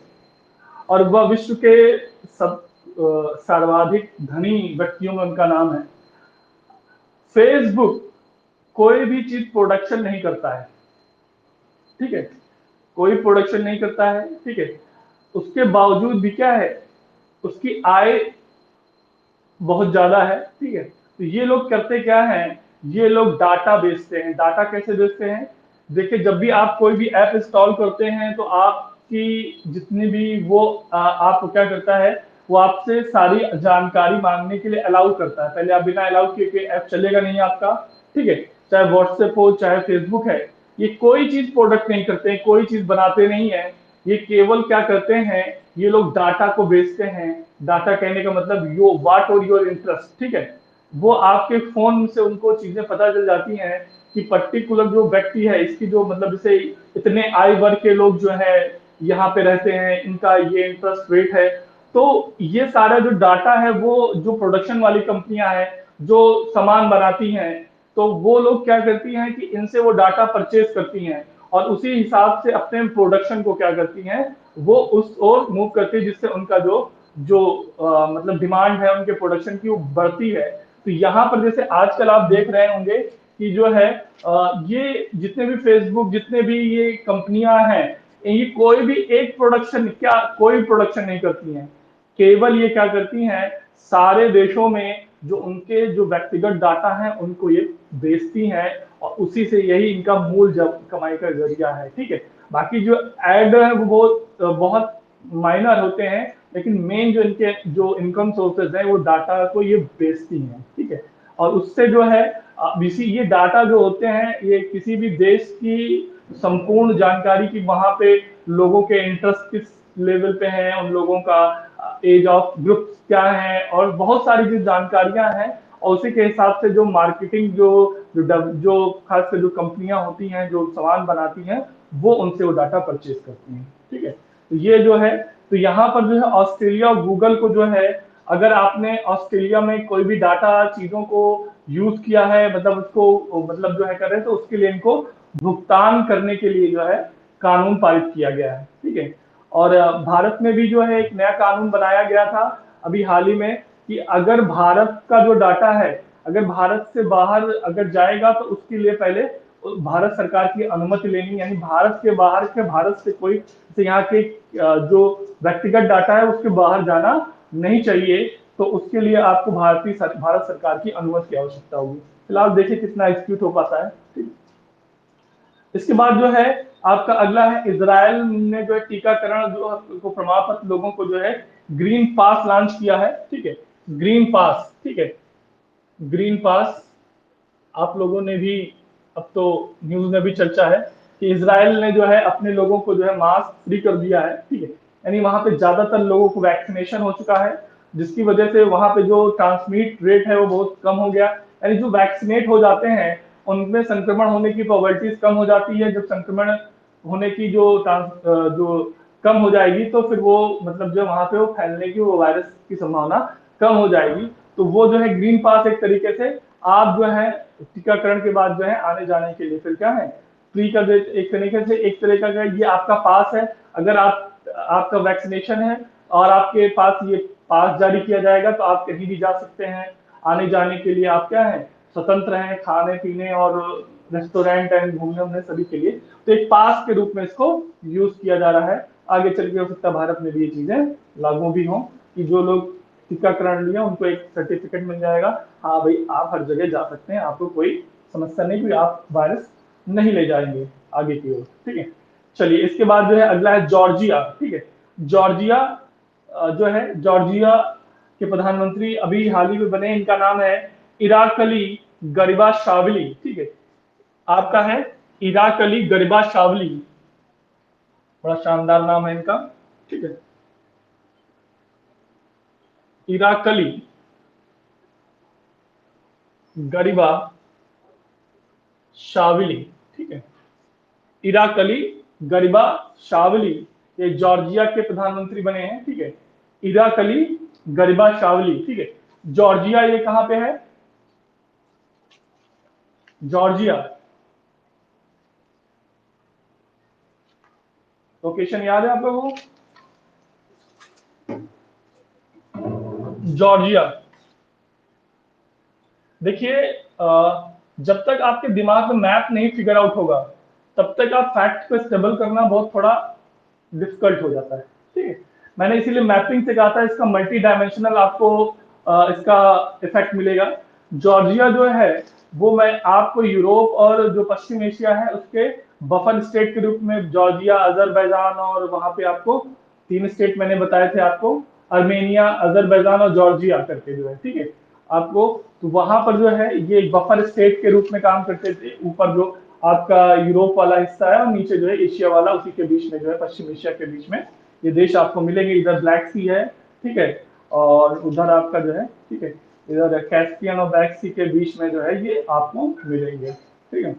और वह विश्व के सब सर्वाधिक धनी व्यक्तियों में उनका नाम है। फेसबुक कोई भी चीज प्रोडक्शन नहीं करता है, ठीक है, कोई प्रोडक्शन नहीं करता है, ठीक है। उसके बावजूद भी क्या है, उसकी आय बहुत ज्यादा है, ठीक है। तो ये लोग करते क्या हैं, ये लोग डाटा बेचते हैं। डाटा कैसे बेचते हैं? देखिए जब भी आप कोई भी ऐप इंस्टॉल करते हैं तो आपकी जितनी भी वो आपको क्या करता है, वो आपसे सारी जानकारी मांगने के लिए अलाउ करता है। पहले आप बिना अलाउ किए के ऐप चलेगा नहीं आपका, ठीक है। चाहे व्हाट्सएप हो चाहे फेसबुक है, ये कोई चीज प्रोडक्ट नहीं करते हैं, कोई चीज बनाते नहीं है। ये केवल क्या करते हैं, ये लोग डाटा को बेचते हैं। डाटा कहने का मतलब यो व्हाट और योर इंटरेस्ट, ठीक है। वो आपके फोन से उनको चीजें पता चल जाती हैं कि पर्टिकुलर जो व्यक्ति है, इसकी जो मतलब जैसे इतने आय वर्ग के लोग जो है यहाँ पे रहते हैं, इनका ये इंटरेस्ट रेट है। तो ये सारा जो डाटा है, वो जो प्रोडक्शन वाली कंपनियां हैं जो सामान बनाती हैं, तो वो लोग क्या करती हैं कि इनसे वो डाटा परचेज करती हैं और उसी हिसाब से अपने प्रोडक्शन को क्या करती हैं, वो उस ओर मूव करती है, जिससे उनका जो जो मतलब डिमांड है उनके प्रोडक्शन की वो बढ़ती है। तो यहाँ पर जैसे आजकल आप देख रहे होंगे कि जो है ये जितने भी फेसबुक, जितने भी ये कंपनियां हैं, ये कोई भी एक प्रोडक्शन क्या कोई प्रोडक्शन नहीं करती हैं। केवल ये क्या करती हैं, सारे देशों में जो उनके जो व्यक्तिगत डाटा हैं उनको ये बेचती हैं और उसी से यही इनका मूल कमाई का जरिया है, ठीक है। बाकी जो एड है वो बहुत माइनर होते हैं, लेकिन मेन जो इनके जो इनकम सोर्सेज है वो डाटा को ये बेचती हैं, ठीक है। और उससे जो है ये डाटा जो होते हैं, ये किसी भी देश की संपूर्ण जानकारी की, वहां पे लोगों के इंटरेस्ट किस लेवल पे हैं, उन लोगों का एज ऑफ ग्रुप क्या है, और बहुत सारी जो जानकारियां हैं, और उसी के हिसाब से जो मार्केटिंग जो खासकर जो कंपनियां होती हैं जो सामान बनाती हैं, वो उनसे वो डाटा परचेज करती हैं, ठीक है। तो ये जो है, तो यहाँ पर जो है ऑस्ट्रेलिया और गूगल को जो है, अगर आपने ऑस्ट्रेलिया में कोई भी डाटा चीजों को यूज किया है, मतलब उसको मतलब जो है कर रहे हैं, तो उसके लिए इनको भुगतान करने के लिए जो है कानून पारित किया गया है, ठीक है। और भारत में भी जो है एक नया कानून बनाया गया था अभी हाल ही में, कि अगर भारत का जो डाटा है, अगर भारत से बाहर अगर जाएगा तो उसके लिए पहले भारत सरकार की अनुमति लेनी, यानी भारत के बाहर के भारत से कोई से यहाँ के जो व्यक्तिगत डाटा है उसके बाहर जाना नहीं चाहिए। तो उसके लिए आपको भारत सरकार की अनुमति की आवश्यकता होगी। फिलहाल देखिए कितना एग्जीक्यूट हो पाता है, ठीक है। इसके बाद जो है आपका अगला है, इजराइल ने जो है टीकाकरण जो को प्रमाण पत्र लोगों को जो है ग्रीन पास लॉन्च किया है, ठीक है। ग्रीन पास, ठीक है, ग्रीन पास आप लोगों ने भी, अब तो न्यूज में भी चर्चा है कि इसराइल ने जो है अपने लोगों को जो है मास्क फ्री कर दिया है, ठीक है। यानी वहां पे ज्यादातर लोगों को वैक्सीनेशन हो चुका है, जिसकी वजह से वहां पे जो ट्रांसमिट रेट है वो बहुत कम हो गया। यानी जो वैक्सीनेट हो जाते हैं उनमें संक्रमण होने की प्रोबेबिलिटीज कम हो जाती है। जब संक्रमण होने की जो कम हो जाएगी, तो फिर वो मतलब जो वहां पे वो फैलने की, वो वायरस की संभावना कम हो जाएगी। तो वो जो है ग्रीन पास एक तरीके से आप जो है टीकाकरण के बाद जो है आने जाने के लिए फिर क्या है फ्री कर दे, एक तरीके से एक तरीका का ये आपका पास है। अगर आपका वैक्सीनेशन है और आपके पास ये पास जारी किया जाएगा तो आप कहीं भी जा सकते हैं। आने जाने के लिए आप क्या है, स्वतंत्र हैं, खाने पीने और रेस्टोरेंट एंड घूमने उमने सभी के लिए। तो एक पास के रूप में इसको यूज किया जा रहा है। आगे चल के हो सकता है भारत में भी ये चीजें लागू भी हों कि जो लोग टीकाकरण लिया उनको एक सर्टिफिकेट मिल जाएगा, हाँ भाई आप हर जगह जा सकते हैं, आपको कोई समस्या नहीं, कोई आप वायरस नहीं ले जाएंगे आगे की ओर। ठीक है, चलिए इसके बाद जो है अगला है जॉर्जिया। ठीक है, जॉर्जिया जो है, जॉर्जिया के प्रधानमंत्री अभी हाल ही में बने, इनका नाम है इराकली गरिबाशाविली। ठीक है, आपका है इराकली गरिबाशाविली, बड़ा शानदार नाम है इनका। ठीक है, इराकली गरिबा शाविली। ठीक है, इराकली गरिबा शावली, ये जॉर्जिया के प्रधानमंत्री बने हैं। ठीक है, इराकली गरिबा शावली। ठीक है, जॉर्जिया ये कहां पे है? जॉर्जिया लोकेशन याद है आप लोगों को? जॉर्जिया, देखिए जब तक आपके दिमाग में मैप नहीं फिगर आउट होगा तब तक आप फैक्ट को स्टेबल करना बहुत थोड़ा डिफिकल्ट हो जाता है। ठीक है, मैंने इसीलिए मैपिंग से कहा था, इसका मल्टी डायमेंशनल आपको इसका इफेक्ट मिलेगा। जॉर्जिया जो है वो मैं आपको यूरोप और जो पश्चिम एशिया है उसके बफर स्टेट के रूप में जॉर्जिया, अजरबैजान और वहां पे आपको तीन स्टेट मैंने बताए थे आपको, अर्मेनिया, अजरबैजान और जॉर्जिया करके जो है। ठीक है, आपको तो वहां पर जो है ये एक बफर स्टेट के रूप में काम करते थे। ऊपर जो आपका यूरोप वाला हिस्सा है और नीचे जो है एशिया वाला, उसी के बीच में जो है पश्चिम एशिया के बीच में ये देश आपको मिलेंगे। इधर ब्लैक सी है, ठीक है, और उधर आपका जो है, ठीक है, इधर कैस्पियन और ब्लैक सी के बीच में जो है ये आपको मिलेंगे। ठीक है,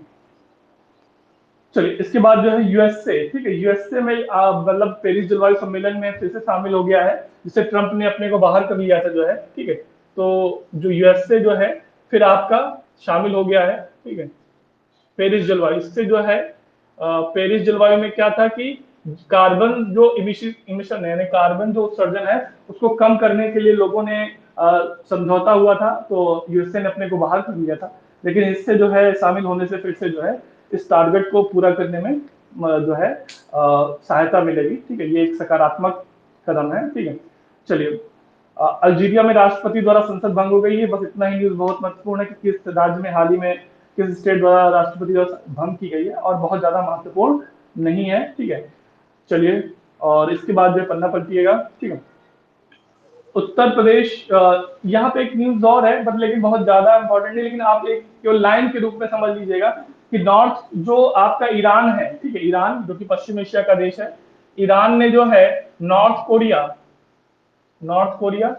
चलिए इसके बाद जो है यूएसए। ठीक है, यूएसए में मतलब पेरिस जलवायु सम्मेलन में फिर से शामिल हो गया है, जिसे ट्रंप ने अपने को बाहर कर लिया था जो है। ठीक है, तो जो यूएसए जो है फिर आपका शामिल हो गया है। ठीक है, पेरिस जलवायु, इससे जो है पेरिस जलवायु में क्या था कि कार्बन जो इमिशन है, यानी कार्बन जो उत्सर्जन है उसको कम करने के लिए लोगों ने समझौता हुआ था, तो यूएसए ने अपने को बाहर कर लिया था। लेकिन इससे जो है शामिल होने से फिर से जो है इस टारगेट को पूरा करने में जो है सहायता मिलेगी। ठीक है, ये एक सकारात्मक कदम है। ठीक है, चलिए अल्जीरिया में राष्ट्रपति द्वारा संसद भंग हो गई है। बस इतना ही न्यूज बहुत महत्वपूर्ण है कि किस राज्य में हाल ही में किस स्टेट द्वारा राष्ट्रपति द्वारा भंग की गई है, और बहुत ज्यादा महत्वपूर्ण नहीं है। ठीक है, चलिए और इसके बाद जो पन्ना पलटिएगा। ठीक है, उत्तर प्रदेश, यहाँ पे एक न्यूज और है बट लेकिन बहुत ज्यादा इंपॉर्टेंट है, लेकिन आप एक केवल लाइन के रूप में समझ लीजिएगा कि नॉर्थ जो आपका ईरान है, ठीक है, ईरान जो कि पश्चिम एशिया का देश है, ईरान ने जो है north Korea, north Korea,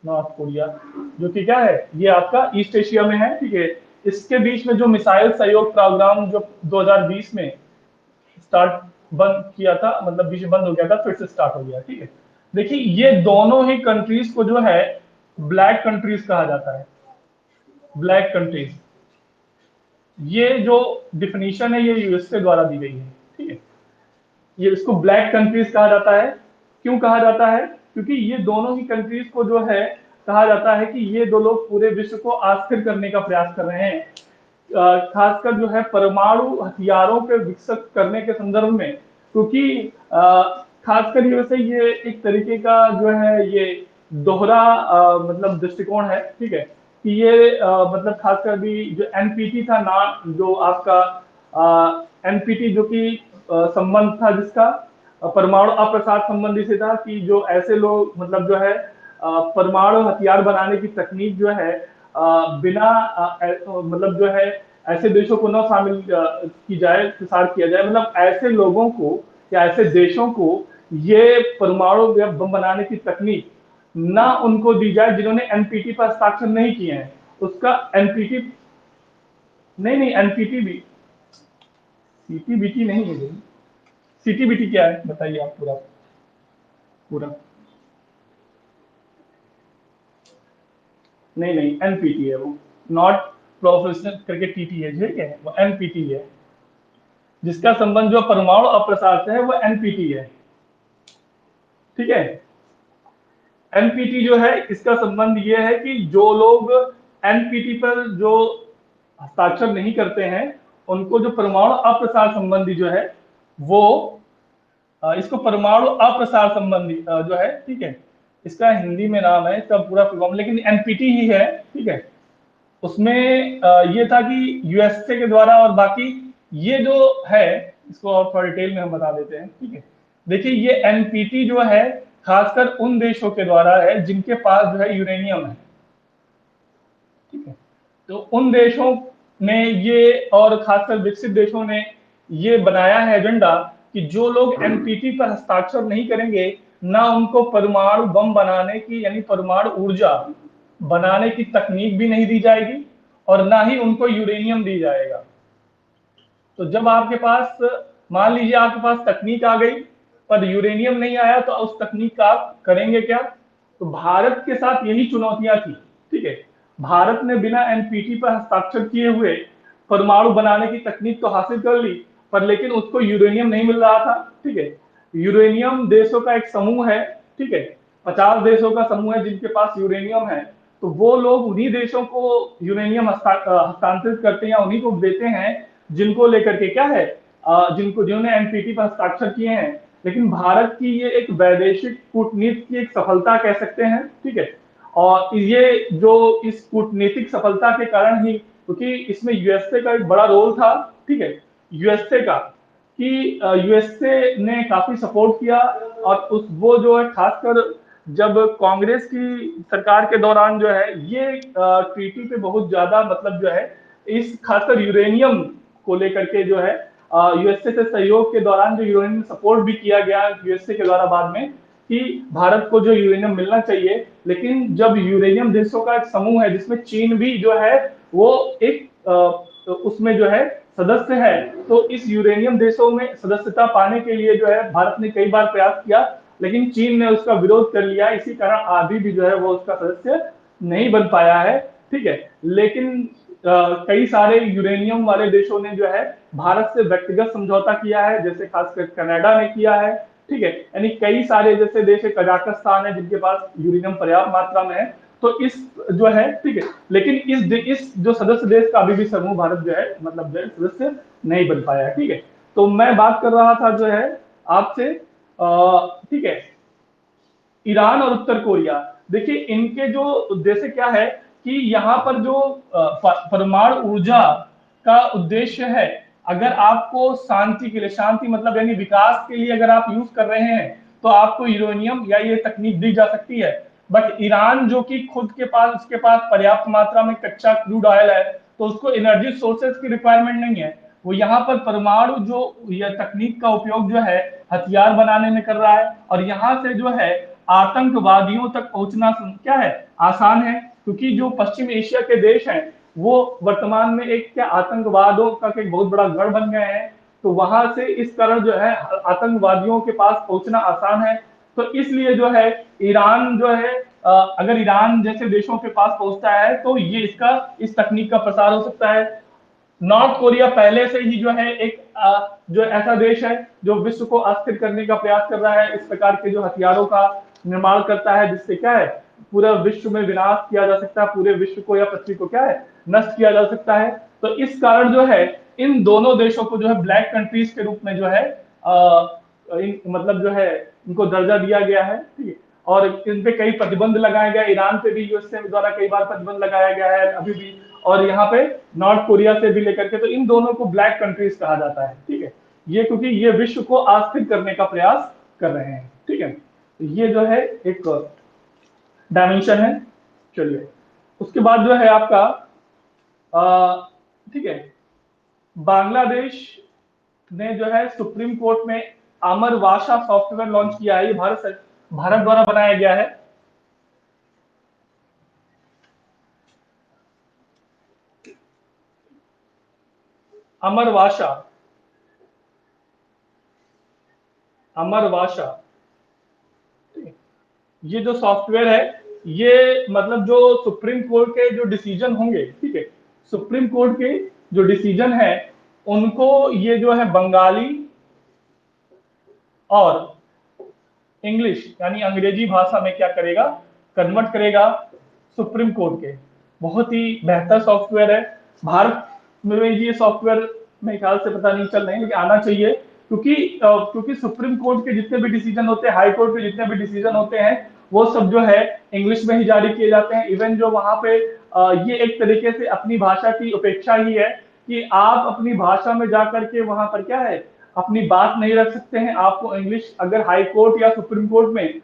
north Korea जो कि क्या है, ये आपका ईस्ट एशिया में है। ठीक है, इसके बीच में जो मिसाइल सहयोग प्रोग्राम जो 2020 में स्टार्ट बंद किया था, मतलब बीच में बंद हो गया था, फिर से स्टार्ट हो गया। ठीक है, देखिए ये दोनों ही कंट्रीज को जो है ब्लैक कंट्रीज कहा जाता है, ब्लैक कंट्रीज। ये जो डिफिनीशन है ये यूएसए द्वारा दी गई है। ठीक है, ये इसको ब्लैक कंट्रीज कहा जाता है। क्यों कहा जाता है? क्योंकि ये दोनों ही कंट्रीज को जो है कहा जाता है कि ये दो लोग पूरे विश्व को अस्थिर करने का प्रयास कर रहे हैं, खासकर जो है परमाणु हथियारों के विकसित करने के संदर्भ में। क्योंकि खासकर ये वैसे ये एक तरीके का जो है ये दोहरा मतलब दृष्टिकोण है। ठीक है, कि ये मतलब खासकर भी जो एनपीटी था ना, जो आपका एनपीटी जो कि संबंध था जिसका परमाणु अप्रसार संबंधी से था, कि जो ऐसे लोग मतलब जो है परमाणु हथियार बनाने की तकनीक जो है बिना मतलब जो है ऐसे देशों को न शामिल की जाए, प्रसार किया जाए, मतलब ऐसे लोगों को या ऐसे देशों को ये परमाणु बम बनाने की तकनीक ना उनको दी जाए जिन्होंने एनपीटी पर हस्ताक्षर नहीं किए हैं। उसका एनपीटी नहीं, नहीं एनपीटी भी, सीटीबीटी नहीं है। सीटीबीटी क्या है बताइए आप पूरा पूरा। नहीं नहीं एनपीटी है वो, नॉट प्रोफेशनल करके टीटी है, ठीक है, वो एनपीटी है। जिसका संबंध जो परमाणु अप्रसार से है वो एनपीटी है, ठीक है। एनपीटी जो है इसका संबंध ये है कि जो लोग एनपीटी पर जो हस्ताक्षर नहीं करते हैं उनको जो परमाणु अप्रसार संबंधी जो है वो इसको परमाणु अप्रसार संबंधी जो है, ठीक है, इसका हिंदी में नाम है, इसका पूरा फॉर्म लेकिन एनपीटी ही है, ठीक है। उसमें ये था कि यूएसए के द्वारा और बाकी ये जो है इसको और थोड़ा डिटेल में हम बता देते हैं, ठीक है। देखिए ये एनपीटी जो है खासकर उन देशों के द्वारा है जिनके पास जो है यूरेनियम है, ठीक है। तो उन देशों ने ये और खासकर विकसित देशों ने ये बनाया है एजेंडा कि जो लोग एनपीटी पर हस्ताक्षर नहीं करेंगे ना उनको परमाणु बम बनाने की यानी परमाणु ऊर्जा बनाने की तकनीक भी नहीं दी जाएगी और ना ही उनको यूरेनियम दी जाएगा। तो जब आपके पास मान लीजिए आपके पास तकनीक आ गई पर यूरेनियम नहीं आया तो उस तकनीक का आप करेंगे क्या? तो भारत के साथ यही चुनौतियां थी, ठीक है। भारत ने बिना एनपीटी पर हस्ताक्षर किए हुए परमाणु बनाने की तकनीक तो हासिल कर ली पर लेकिन उसको यूरेनियम नहीं मिल रहा था, ठीक है। यूरेनियम देशों का एक समूह है, ठीक है, 50 देशों का समूह है जिनके पास यूरेनियम है। तो वो लोग उन्हीं देशों को यूरेनियम हस्तांतरित करते हैं या उन्हीं को देते हैं जिनको लेकर के क्या है जिन्होंने एनपीटी पर हस्ताक्षर किए हैं। लेकिन भारत की ये एक वैदेशिक कूटनीति की एक सफलता कह सकते हैं, ठीक है। और ये जो इस कूटनीतिक सफलता के कारण ही, क्योंकि इसमें यूएसए का एक बड़ा रोल था, ठीक है, यूएसए का, कि यूएसए ने काफी सपोर्ट किया और उस वो जो है खासकर जब कांग्रेस की सरकार के दौरान जो है ये ट्रीटी पे बहुत ज्यादा मतलब जो है इस खासकर यूरेनियम को लेकर के जो है यूएसए से सहयोग के दौरान जो यूरेनियम सपोर्ट भी किया गया यूएसए के द्वारा बाद में कि भारत को जो यूरेनियम मिलना चाहिए। लेकिन जब यूरेनियम देशों का एक समूह है जिसमें चीन भी जो है वो एक उसमें जो है सदस्य है, तो इस यूरेनियम देशों में सदस्यता पाने के लिए जो है भारत ने कई बार प्रयास किया लेकिन चीन ने उसका विरोध कर लिया, इसी कारण अभी भी जो है वो उसका सदस्य नहीं बन पाया है, ठीक है। लेकिन कई सारे यूरेनियम वाले देशों ने जो है भारत से व्यक्तिगत समझौता किया है, जैसे खासकर कनाडा ने किया है, ठीक है। यानी कई सारे जैसे देश है, कजाकिस्तान है जिनके पास यूरेनियम पर्याप्त मात्रा में है। तो इस जो है, ठीक है, लेकिन इस जो सदस्य देश का अभी भी समूह भारत जो है मतलब जो है सदस्य नहीं बन पाया है, ठीक है। तो मैं बात कर रहा था जो है आपसे, ठीक है, ईरान और उत्तर कोरिया। देखिए इनके जो जैसे क्या है कि यहाँ पर जो परमाणु ऊर्जा का उद्देश्य है, अगर आपको शांति के लिए, शांति मतलब यानी विकास के लिए अगर आप यूज कर रहे हैं तो आपको यूरेनियम या ये तकनीक दी जा सकती है। बट ईरान जो कि खुद के पास उसके पास पर्याप्त मात्रा में कच्चा क्रूड ऑयल है तो उसको एनर्जी सोर्सेज की रिक्वायरमेंट नहीं है। वो यहाँ पर परमाणु जो यह तकनीक का उपयोग जो है हथियार बनाने में कर रहा है और यहाँ से जो है आतंकवादियों तक पहुंचना क्या है आसान है, क्योंकि जो पश्चिम एशिया के देश हैं वो वर्तमान में एक क्या आतंकवादों का एक बहुत बड़ा गढ़ बन गए हैं। तो वहां से इस कारण जो है आतंकवादियों के पास पहुंचना आसान है। तो इसलिए जो है ईरान जो है अगर ईरान जैसे देशों के पास पहुंचता है तो ये इसका इस तकनीक का प्रसार हो सकता है। नॉर्थ कोरिया पहले से ही जो है एक जो ऐसा देश है जो विश्व को अस्थिर करने का प्रयास कर रहा है, इस प्रकार के जो हथियारों का निर्माण करता है जिससे क्या है पूरा विश्व में विनाश किया जा सकता है, पूरे विश्व को या पृथ्वी को क्या है नष्ट किया जा सकता है। तो इस कारण जो है इन दोनों देशों को जो है ब्लैक कंट्रीज के रूप में जो है मतलब जो है इनको दर्जा दिया गया है, ठीक है। और इन पे कई प्रतिबंध लगाए गए, ईरान पे भी यूएसए द्वारा कई बार प्रतिबंध लगाया गया है अभी भी, और यहाँ पे नॉर्थ कोरिया से भी लेकर के, तो इन दोनों को ब्लैक कंट्रीज कहा जाता है, ठीक है। ये क्योंकि ये विश्व को अस्थिर करने का प्रयास कर रहे हैं, ठीक है। तो ये जो है एक डायमेंशन है। चलिए उसके बाद जो है आपका ठीक है, बांग्लादेश ने जो है सुप्रीम कोर्ट में अमर वाशा सॉफ्टवेयर लॉन्च किया है। ये भारत द्वारा बनाया गया है। अमर वाशा, अमर वाशा, ये जो सॉफ्टवेयर है ये मतलब जो सुप्रीम कोर्ट के जो डिसीजन होंगे, ठीक है, सुप्रीम कोर्ट के जो डिसीजन है उनको ये जो है बंगाली और इंग्लिश यानी अंग्रेजी भाषा में क्या करेगा, कन्वर्ट करेगा सुप्रीम कोर्ट के। बहुत ही बेहतर सॉफ्टवेयर है। भारत में ये सॉफ्टवेयर मेरे ख्याल से पता नहीं चल रहे हैं, लेकिन आना चाहिए, क्योंकि सुप्रीम कोर्ट के जितने भी डिसीजन होते हैं, हाई कोर्ट के जितने भी डिसीजन होते हैं, वो सब जो है इंग्लिश में ही जारी किए जाते हैं। इवन जो वहां पे ये एक तरीके से अपनी भाषा की उपेक्षा ही है कि आप अपनी भाषा में जाकर के वहां पर क्या है, अपनी बात नहीं रख सकते हैं। आपको इंग्लिश, अगर हाई कोर्ट या सुप्रीम कोर्ट में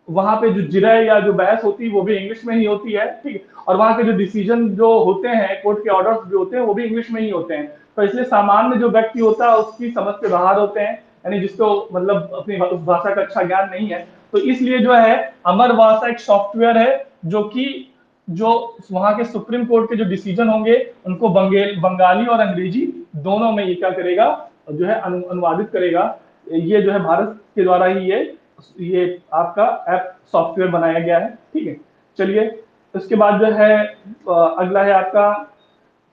वहां पे जो जिरह या जो बहस होती है वो भी इंग्लिश में ही होती है, ठीक है। और वहां के जो डिसीजन जो होते हैं, कोर्ट के ऑर्डर्स जो होते हैं, वो भी इंग्लिश में ही होते हैं। तो इसलिए सामान्य जो व्यक्ति होता है उसकी समझ से बाहर होते हैं, यानी जिसको मतलब अपनी उस भाषा का अच्छा ज्ञान नहीं है। तो इसलिए जो है अमर भाषा एक सॉफ्टवेयर है जो कि जो वहां के सुप्रीम कोर्ट के जो डिसीजन होंगे उनको बंगाली और अंग्रेजी दोनों में ये क्या करेगा, जो है अनुवादित करेगा। ये जो है भारत के द्वारा ही ये आपका ऐप सॉफ्टवेयर बनाया गया है, ठीक है। चलिए, उसके बाद जो है अगला है आपका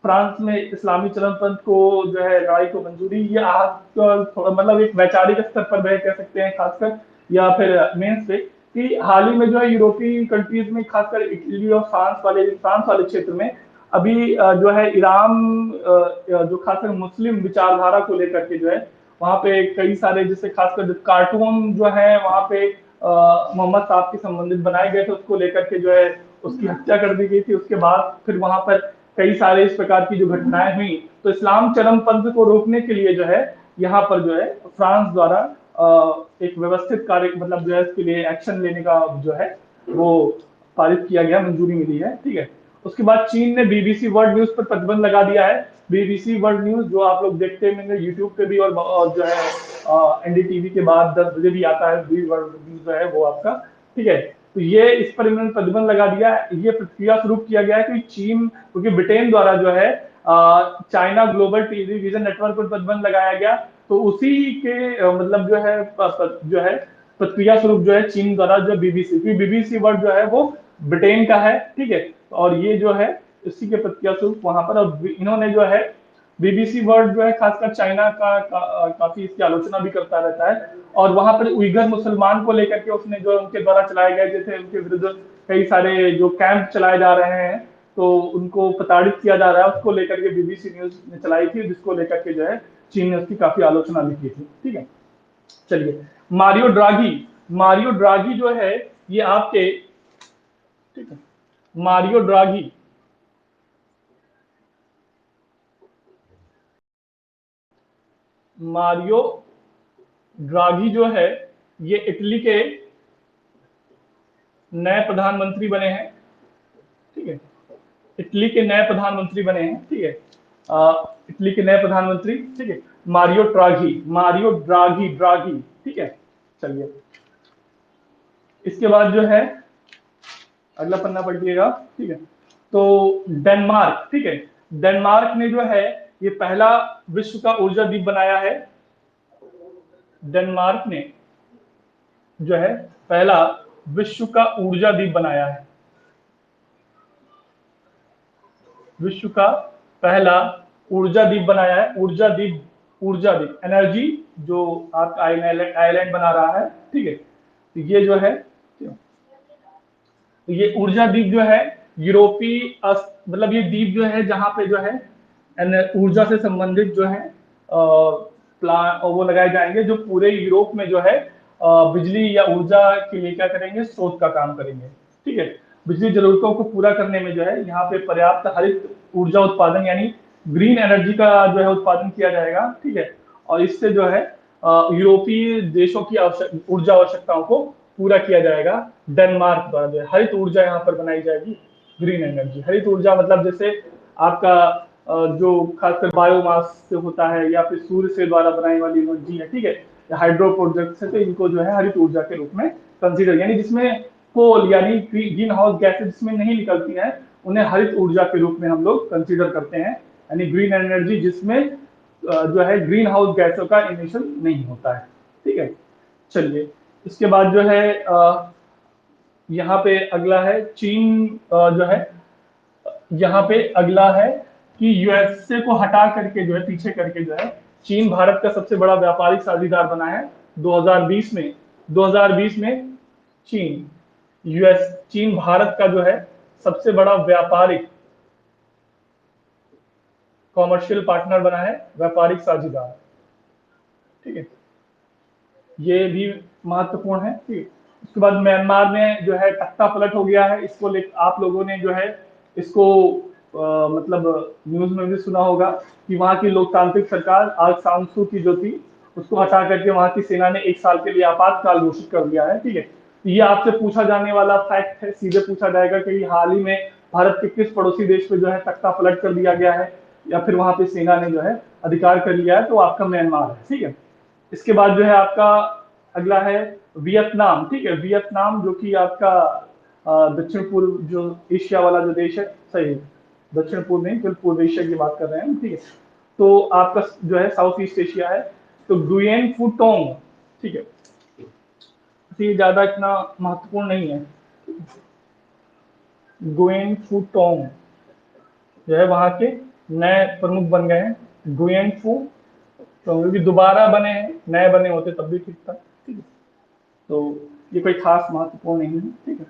फ्रांस में इस्लामी चरमपंथ को जो है लड़ाई को मंजूरी। ये आज थोड़ा मतलब एक वैचारिक स्तर पर वह कह सकते हैं खासकर, या फिर मेंस पे, कि हाल ही में जो है यूरोपीय कंट्रीज में खासकर इटली और फ्रांस वाले क्षेत्र में अभी जो है ईरान जो खासकर मुस्लिम विचारधारा को लेकर के जो है वहां पे कई सारे, जैसे खासकर जो कार्टून जो है वहां पे मोहम्मद साहब के संबंधित बनाए गए थे, उसको लेकर के जो है उसकी हत्या कर दी गई थी। उसके बाद फिर वहां पर कई सारे इस प्रकार की जो घटनाएं हुई, तो इस्लाम चरमपंथ को रोकने के लिए जो है यहाँ पर जो है फ्रांस द्वारा एक व्यवस्थित कार्य मतलब जो है इसके लिए एक्शन लेने का जो है वो पारित किया गया, मंजूरी मिली है, ठीक है। उसके बाद चीन ने बीबीसी वर्ल्ड न्यूज पर प्रतिबंध लगा दिया है। बीबीसी वर्ल्ड न्यूज जो आप लोग देखते होंगे यूट्यूब पे भी, और जो है एनडीटीवी के बाद 10 बजे भी आता है बी वर्ल्ड न्यूज जो है वो आपका, ठीक है। तो ये इस पर इन्होंने प्रतिबंध लगा दिया है। ये प्रक्रिया शुरू किया गया है कि चीन, क्योंकि ब्रिटेन द्वारा जो है चाइना ग्लोबल टेलीविजन नेटवर्क पर प्रतिबंध लगाया गया, तो उसी के मतलब जो है प्रक्रिया स्वरूप जो है चीन द्वारा जो बीबीसी वर्ल्ड जो है वो ब्रिटेन का है, ठीक है। और ये जो है इसी के प्रक्रिया स्वरूप वहां पर इन्होंने जो है बीबीसी वर्ल्ड जो है खासकर चाइना काफी इसकी आलोचना भी करता रहता है। और वहां पर उइगर मुसलमान को लेकर के उसने जो उनके द्वारा चलाए गए, जैसे उनके विरुद्ध कई सारे जो कैंप चलाए जा रहे हैं, तो उनको प्रताड़ित किया जा रहा है, उसको लेकर के बीबीसी न्यूज ने चलाई थी, जिसको लेकर के जो है चीन ने उसकी काफी आलोचना भी की थी, ठीक है। चलिए, मारियो ड्रागी जो है ये आपके, ठीक है, मारियो ड्रागी मारियो ड्रागी जो है ये इटली के नए प्रधानमंत्री बने हैं, ठीक है। इटली के नए प्रधानमंत्री बने हैं, ठीक है। इटली के नए प्रधानमंत्री, ठीक है, मारियो ड्रागी, ठीक है। चलिए, इसके बाद जो है अगला पन्ना पलटिएगा, ठीक है। तो डेनमार्क, ठीक है, डेनमार्क ने जो है ये पहला विश्व का ऊर्जा द्वीप बनाया है। डेनमार्क ने जो है पहला विश्व का ऊर्जा द्वीप बनाया है। विश्व का पहला ऊर्जा द्वीप बनाया है। ऊर्जा द्वीप एनर्जी जो आपका आइलैंड बना रहा है, ठीक है। तो ये जो है, तो ये ऊर्जा द्वीप जो है यूरोपीय मतलब ये द्वीप जो है जहां पे जो है ऊर्जा से संबंधित जो है प्लान वो लगाए जाएंगे, जो पूरे यूरोप में जो है बिजली या ऊर्जा के लिए क्या करेंगे, स्रोत का काम करेंगे, ठीक है। बिजली जरूरतों को पूरा करने में जो है यहाँ पे पर्याप्त हरित ऊर्जा उत्पादन यानी ग्रीन एनर्जी का जो है उत्पादन किया जाएगा, ठीक है। और इससे जो है यूरोपीय देशों की ऊर्जा आवश्यकताओं को पूरा किया जाएगा। डेनमार्क द्वारा जो है हरित ऊर्जा यहाँ पर बनाई जाएगी, ग्रीन एनर्जी। हरित ऊर्जा मतलब जैसे आपका जो खासकर बायोमास से होता है या फिर सूर्य से द्वारा बनाई वाली एनर्जी है, ठीक है, हाइड्रो प्रोजेक्ट है, तो इनको जो है हरित ऊर्जा के रूप में कंसीडर, यानी जिसमें कोल यानी ग्रीन हाउस गैसेज जिसमें नहीं निकलती हैं, उन्हें हरित ऊर्जा के रूप में हम लोग कंसीडर करते हैं, यानी ग्रीन एनर्जी जिसमें जो है ग्रीन हाउस गैसों का इमिशन नहीं होता है, ठीक है। चलिए, इसके बाद जो है यहाँ पे अगला है चीन जो है यहाँ पे अगला है कि यूएसए को हटा करके जो है, पीछे करके जो है, चीन भारत का सबसे बड़ा व्यापारिक साझेदार बना है 2020 में। 2020 में चीन भारत का जो है सबसे बड़ा व्यापारिक कॉमर्शियल पार्टनर बना है, व्यापारिक साझेदार। ठीक है, ये भी महत्वपूर्ण है। ठीक है, उसके बाद म्यांमार में जो है तख्ता पलट हो गया है। इसको ले आप लोगों ने जो है इसको मतलब न्यूज में भी सुना होगा कि वहां की लोकतांत्रिक सरकार आंग सान सू की जो थी, उसको हटा करके वहां की सेना ने 1 साल के लिए आपातकाल घोषित कर दिया है। ठीक है, ये आपसे पूछा जाने वाला फैक्ट है, सीधे पूछा जाएगा कि हाल ही में भारत के किस पड़ोसी देश पे जो है तख्ता पलट कर दिया गया है या फिर वहां पे सेना ने जो है अधिकार कर लिया है, तो आपका म्यांमार है। ठीक है, इसके बाद जो है आपका अगला है वियतनाम। ठीक है, वियतनाम जो कि आपका दक्षिण पूर्व जो एशिया वाला जो देश है, सही है, दक्षिण पूर्व नहीं, फिर पूर्व एशिया की बात कर रहे हैं। ठीक है, तो आपका जो है साउथ ईस्ट एशिया है। तो गुयेन फुटोंग, ठीक है, तो ये ज्यादा इतना महत्वपूर्ण नहीं है। गुयेन फुटोंग जो है वहां के नए प्रमुख बन गए हैं। गुयेन फू तो क्योंकि दोबारा बने हैं, नए बने होते तब भी ठीक था। ठीक है, तो ये कोई खास महत्वपूर्ण नहीं है। ठीक है,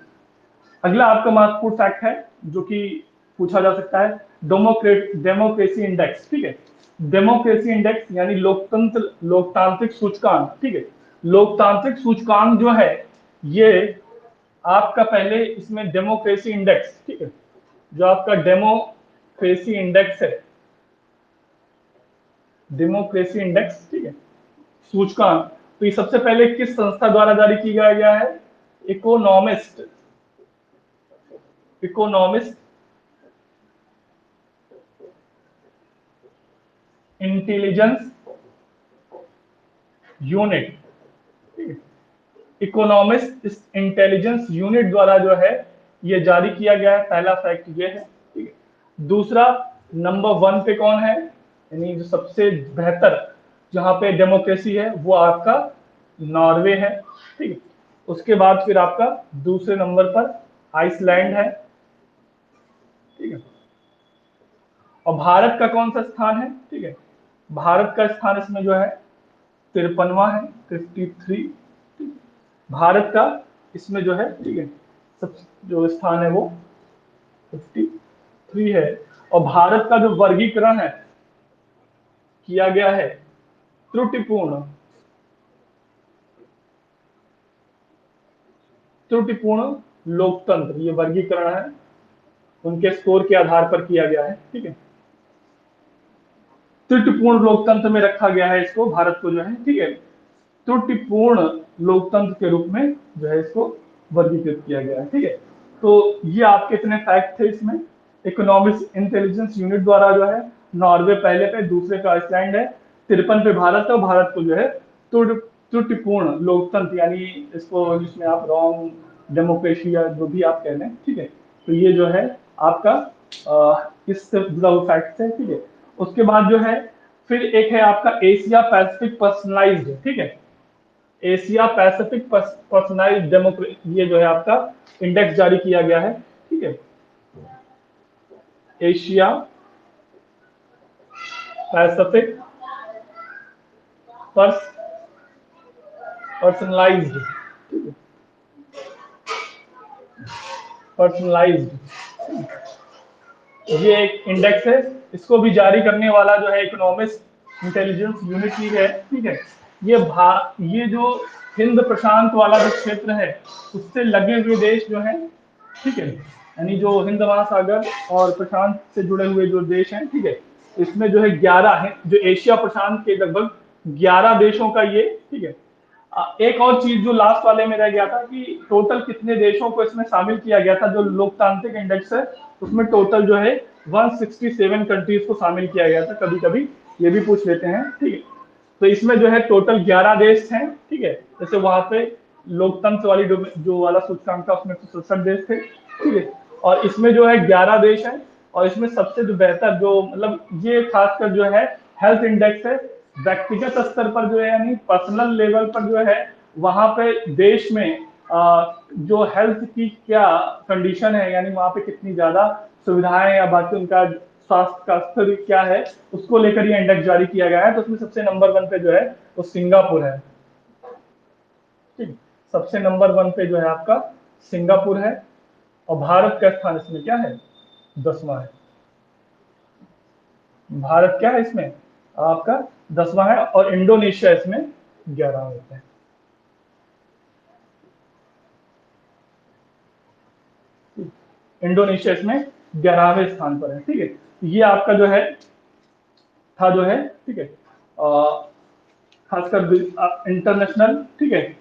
अगला आपका महत्वपूर्ण फैक्ट है जो कि पूछा जा सकता है, डेमोक्रेसी इंडेक्स। ठीक है, डेमोक्रेसी इंडेक्स यानी लोकतंत्र लोकतांत्रिक सूचकांक। ठीक है, लोकतांत्रिक सूचकांक जो है ये आपका पहले इसमें डेमोक्रेसी इंडेक्स, ठीक है, जो आपका डेमोक्रेसी इंडेक्स है, डेमोक्रेसी इंडेक्स, ठीक है, सूचकांक, तो ये सबसे पहले किस संस्था द्वारा जारी किया गया है? Economist, economist intelligence unit. Economist intelligence unit द्वारा जो है ये जारी किया गया है। पहला फैक्ट ये है। ठीक है, दूसरा, नंबर 1 पे कौन है, यानी जो सबसे बेहतर जहां पे डेमोक्रेसी है वो आपका नॉर्वे है। ठीक है, उसके बाद फिर आपका दूसरे नंबर पर आइसलैंड है। ठीक है, और भारत का कौन सा स्थान है? ठीक है, भारत का स्थान इसमें जो है 53वां है, 53। भारत का इसमें जो है, ठीक है, सब जो स्थान है वो 53 है। और भारत का जो वर्गीकरण है किया गया है त्रुटिपूर्ण, त्रुटिपूर्ण लोकतंत्र, ये वर्गीकरण है उनके स्कोर के आधार पर किया गया है। ठीक है, त्रुटिपूर्ण लोकतंत्र में रखा गया है इसको, भारत को जो है। ठीक है, त्रुटिपूर्ण लोकतंत्र के रूप में जो है इसको वर्गीकृत किया गया है। ठीक है, तो ये आपके इतने फैक्ट थे इसमें। इकोनॉमिक इंटेलिजेंस यूनिट द्वारा जो है नॉर्वे पहले पे, दूसरे पे आइसलैंड है, 53 पे भारत है, और भारत को जो है त्रुटिपूर्ण लोकतंत्र, यानी इसको जिसमें आप रॉन्ग डेमोक्रेसी या जो भी आप कह रहे हैं। ठीक है, तो ये जो है आपका इससे जुड़ा हुआ फैक्ट है। ठीक है, उसके बाद जो है फिर एक है आपका एशिया पैसिफिक पर्सनलाइज्ड। ठीक है, एशिया पैसिफिक पर्सनलाइज्ड डेमोक्रेसी, ये जो है आपका इंडेक्स जारी किया गया है। ठीक है, एशिया पैसिफिक पर्सनलाइज्ड, पर्सनलाइज्ड, ये एक इंडेक्स है। इसको भी जारी करने वाला जो है इकोनॉमिक इंटेलिजेंस यूनिट ही है। ठीक है, ये जो हिंद प्रशांत वाला जो क्षेत्र है उससे लगे हुए देश जो है, ठीक है, यानी जो हिंद महासागर और प्रशांत से जुड़े हुए जो देश हैं, ठीक है, इसमें जो है 11 है, जो एशिया प्रशांत के लगभग 11 देशों का ये। ठीक है, एक और चीज जो लास्ट वाले में रह गया था कि टोटल कितने देशों को इसमें शामिल किया गया था, जो लोकतांत्रिक इंडेक्स है उसमें टोटल जो है 167 कंट्रीज को शामिल किया गया था। कभी कभी ये भी पूछ लेते हैं। ठीक है, तो इसमें जो है टोटल 11 देश हैं। ठीक है, जैसे वहां पे लोकतंत्र वाली जो वाला सूचकांक था उसमें 67 देश थे। ठीक है, और इसमें जो है 11 देश हैं, और इसमें सबसे जो बेहतर जो मतलब ये खासकर जो है हेल्थ इंडेक्स है, व्यक्तिगत स्तर पर जो है यानी पर्सनल लेवल पर जो है वहां पे देश में जो हेल्थ की क्या कंडीशन है, यानी वहां पे कितनी ज्यादा सुविधाएं या बाकी उनका स्वास्थ्य का स्तर क्या है उसको लेकर ये इंडेक्स जारी किया गया है। तो उसमें सबसे नंबर 1 पे जो है वो सिंगापुर है। ठीक, सबसे नंबर 1 पे जो है आपका सिंगापुर है, और भारत का स्थान इसमें क्या है, 10वां है। भारत क्या है इसमें आपका 10वां है, और इंडोनेशिया इसमें 11वां है। इंडोनेशिया इसमें 11वें स्थान पर है। ठीक है, ये आपका जो है था जो है, ठीक है, खासकर इंटरनेशनल। ठीक है,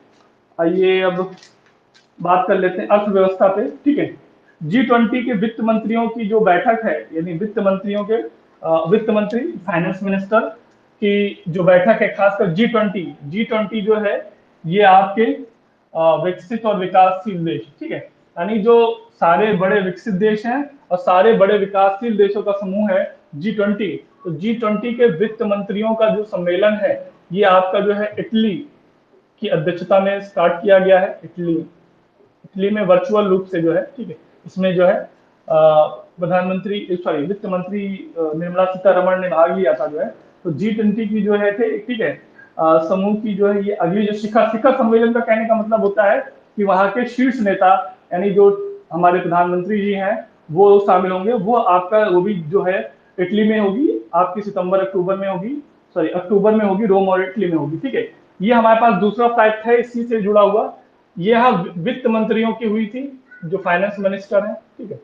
आइए अब बात कर लेते हैं अर्थव्यवस्था पे। ठीक है, G20 के वित्त मंत्रियों की जो बैठक है, यानी वित्त मंत्रियों के वित्त मंत्री फाइनेंस मिनिस्टर की जो बैठक है, खासकर G20 जो है ये आपके विकसित और विकासशील देश, ठीक है, यानी जो सारे बड़े विकसित देश हैं और सारे बड़े विकासशील देशों का समूह है G20। तो G20 के वित्त मंत्रियों का जो सम्मेलन है ये आपका जो है इटली की अध्यक्षता में स्टार्ट किया गया है। इटली में वर्चुअल रूप से जो है, ठीक है, इसमें जो है प्रधानमंत्री सॉरी वित्त मंत्री निर्मला सीतारमण ने भाग लिया था जो है। तो G20 की जो है थे, ठीक है, समूह की जो है ये अगली जो शिखर शिखर सम्मेलन का कहने का मतलब होता है कि वहां के शीर्ष नेता, यानी जो हमारे प्रधानमंत्री जी हैं वो शामिल होंगे। वो आपका वो भी जो है इटली में होगी, आपकी सितंबर अक्टूबर में होगी, सॉरी अक्टूबर में होगी, रोम और इटली में होगी। ठीक है, ये हमारे पास दूसरा फैक्ट है इसी से जुड़ा हुआ। ये यहाँ वित्त मंत्रियों की हुई थी जो फाइनेंस मिनिस्टर हैं। ठीक है,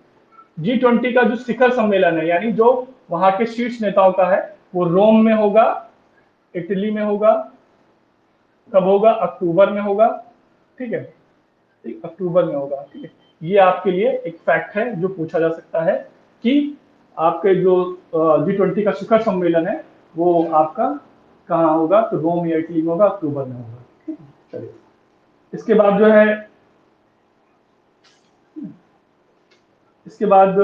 G20 का जो शिखर सम्मेलन है, यानी जो वहां के शीर्ष नेताओं का है, वो रोम में होगा, इटली में होगा। कब होगा, अक्टूबर में होगा। ठीक है, ठीक, अक्टूबर में होगा। ठीक है, ये आपके लिए एक फैक्ट है जो पूछा जा सकता है कि आपके जो G20 का शिखर सम्मेलन है वो आपका कहाँ होगा, तो रोम या इटली में होगा, अक्टूबर में होगा। ठीक है, चलिए इसके बाद जो है, इसके बाद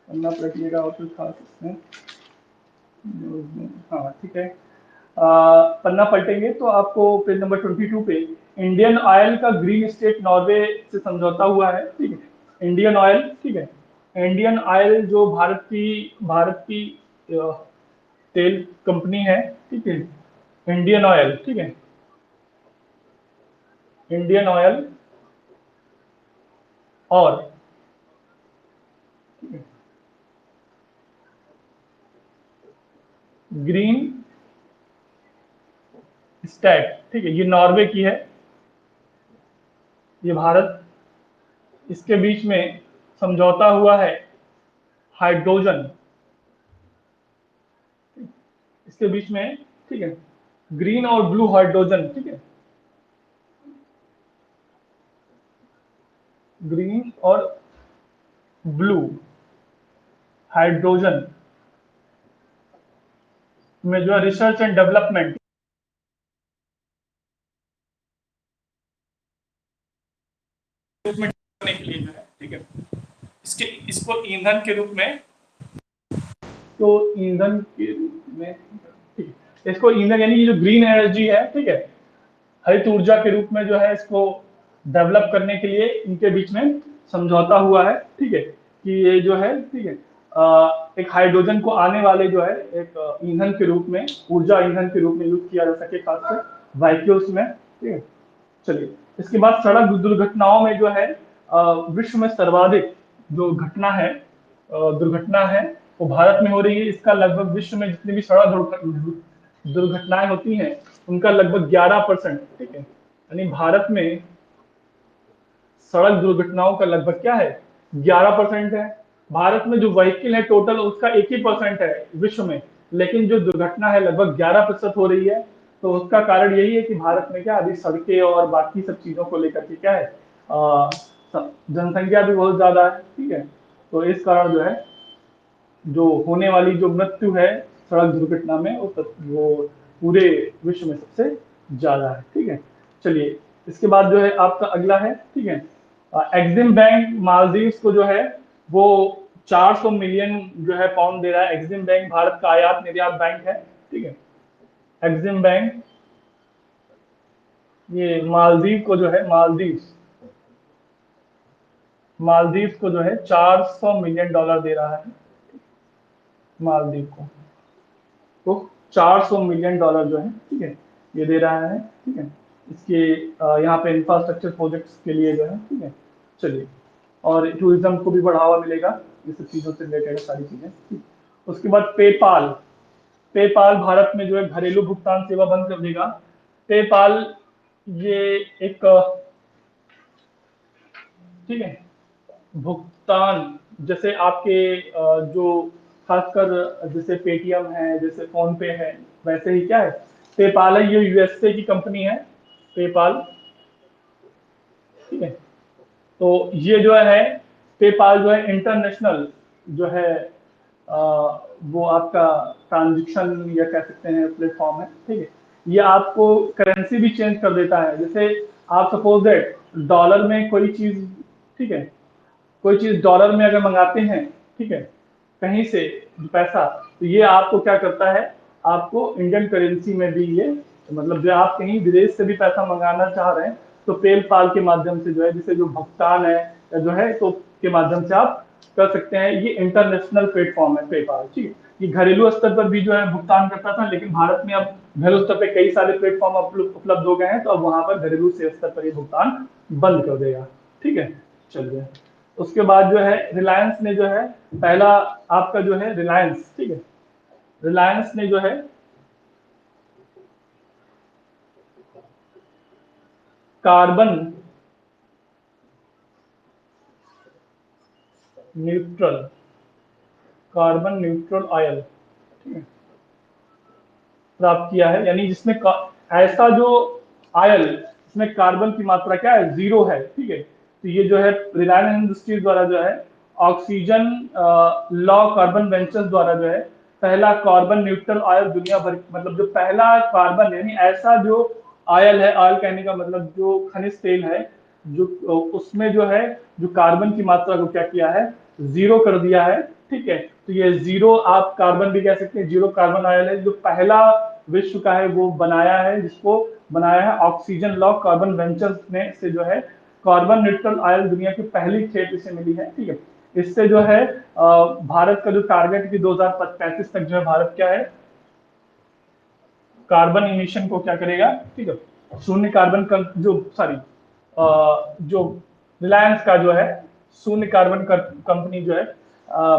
पन्ना पलटिएगा और कुछ खास इसमें न्यूज़ में, हाँ ठीक है। पन्ना पलटेंगे तो आपको पेज नंबर 22 पे इंडियन ऑयल का ग्रीन स्टेट नॉर्वे से समझौता हुआ है। ठीक है, इंडियन ऑयल, ठीक है, इंडियन ऑयल जो भारत की तेल कंपनी है। ठीक है, इंडियन ऑयल, ठीक है, इंडियन ऑयल और ग्रीन स्टेट, ठीक है, ये नॉर्वे की है, ये भारत, इसके बीच में समझौता हुआ है हाइड्रोजन, इसके बीच में, ठीक है, ग्रीन और ब्लू हाइड्रोजन, ठीक है, ग्रीन और ब्लू हाइड्रोजन में जो है रिसर्च एंड डेवलपमेंट करने के लिए जो है, ठीक है, इसको ईंधन के रूप में, तो ईंधन के रूप में, ठीक है, इसको ईंधन यानी ये जो ग्रीन एनर्जी है, ठीक है, हरित ऊर्जा के रूप में जो है इसको डेवलप करने के लिए इनके बीच में समझौता हुआ है। ठीक है, कि ये जो है, ठीक है, एक हाइड्रोजन को आने वाले जो है एक ईंधन के रूप में, ऊर्जा ईंधन के रूप में यूज किया जा सके, खासकर व्हीकल्स में। ठीक है, चलिए इसके बाद सड़क दुर्घटनाओं में जो है विश्व में सर्वाधिक जो घटना है, दुर्घटना है, वो भारत में हो रही है। इसका लगभग विश्व में जितनी भी सड़क दुर्घटनाएं होती हैं उनका लगभग 11%, ठीक है, यानी भारत में सड़क दुर्घटनाओं का लगभग क्या है, 11% है। भारत में जो व्हीकल है टोटल उसका 1 ही % है विश्व में, लेकिन जो दुर्घटना है लगभग 11% हो रही है। तो उसका कारण यही है कि भारत में क्या अभी सड़कें और बाकी सब चीजों को लेकर के क्या है, जनसंख्या भी बहुत ज्यादा है। ठीक है, तो इस कारण जो है जो होने वाली जो मृत्यु है सड़क दुर्घटना में वो पूरे विश्व में सबसे ज्यादा है। ठीक है, चलिए इसके बाद जो है आपका अगला है, ठीक है, एक्सिम बैंक मालदीव्स को जो है वो 400 मिलियन जो है पाउंड दे रहा है। एक्सिम बैंक भारत का आयात निर्यात बैंक है। ठीक है, एक्सिम बैंक ये मालदीव को जो है, मालदीव मालदीव को जो है $400 मिलियन दे रहा है, मालदीव को। तो $400 मिलियन जो है, ठीक है, ये दे रहा है, ठीक है, इसके यहाँ पे इंफ्रास्ट्रक्चर प्रोजेक्ट्स के लिए जो है, ठीक है। चलिए, और टूरिज्म को भी बढ़ावा मिलेगा, ये सब चीज़ों से रिलेटेड सारी चीज़ें, ठीक। उसके बाद पेपाल, पेपाल भारत में जो है घरेलू भुगतान सेवा बंद कर देगा। पेपाल ये एक ठीक है भुगतान, जैसे आपके जो खासकर जैसे पेटीएम है, जैसे फोन पे है, वैसे ही क्या है पेपाल है, ये यूएसए की कंपनी है पेपाल, ठीक है। तो ये जो है पेपाल जो है इंटरनेशनल जो है अ, वो आपका ट्रांजेक्शन या कह सकते हैं प्लेटफॉर्म है, ठीक है। ये आपको करेंसी भी चेंज कर देता है, जैसे आप सपोज दैट डॉलर में कोई चीज, ठीक है, कोई चीज डॉलर में अगर मंगाते हैं, ठीक है, कहीं से पैसा, तो ये आपको क्या करता है, आपको इंडियन करेंसी में भी ये, मतलब जो आप कहीं विदेश से भी पैसा मंगाना चाह रहे हैं, तो पेपाल के माध्यम से जो है, जिसे जो भुगतान है या जो है तो के माध्यम से आप कर सकते हैं। ये इंटरनेशनल प्लेटफॉर्म है पेपाल, ठीक है। ये घरेलू स्तर पर भी जो है भुगतान करता था, लेकिन भारत में अब घरेलू स्तर पे कई सारे प्लेटफॉर्म उपलब्ध हो गए हैं, तो अब वहां पर घरेलू से स्तर पर ये भुगतान बंद कर देगा, ठीक है। चलिए, उसके बाद जो है रिलायंस ने जो है पहला आपका जो है रिलायंस, ठीक है, रिलायंस ने जो है carbon neutral, carbon neutral oil, ठीक है, प्राप्त किया है, यानी जिसमें ऐसा जो आयल इसमें कार्बन की मात्रा क्या है, जीरो है, ठीक है। तो ये जो है रिलायंस इंडस्ट्रीज द्वारा जो है ऑक्सीजन लॉ कार्बन वेंचर्स द्वारा जो है पहला कार्बन न्यूट्रल ऑयल दुनिया भर, मतलब जो पहला कार्बन यानी ऐसा जो ऑयल है, ऑयल कहने का मतलब जो खनिज तेल है, जो उसमें जो है जो कार्बन की मात्रा को क्या किया है, जीरो कर दिया है, ठीक है। तो ये जीरो आप कार्बन भी कह सकते हैं, जीरो कार्बन ऑयल है, जो पहला विश्व का है वो बनाया है, जिसको बनाया है ऑक्सीजन लॉ कार्बन वेंचर्स ने, से जो है कार्बन न्यूट्रल ऑयल दुनिया की पहली खेप इसे मिली है, ठीक है। इससे जो है भारत का जो टारगेट की 2035 तक जो है भारत क्या है कार्बन इमिशन को क्या करेगा, ठीक है, शून्य कार्बन का जो सॉरी जो रिलायंस का जो है शून्य कार्बन कंपनी जो है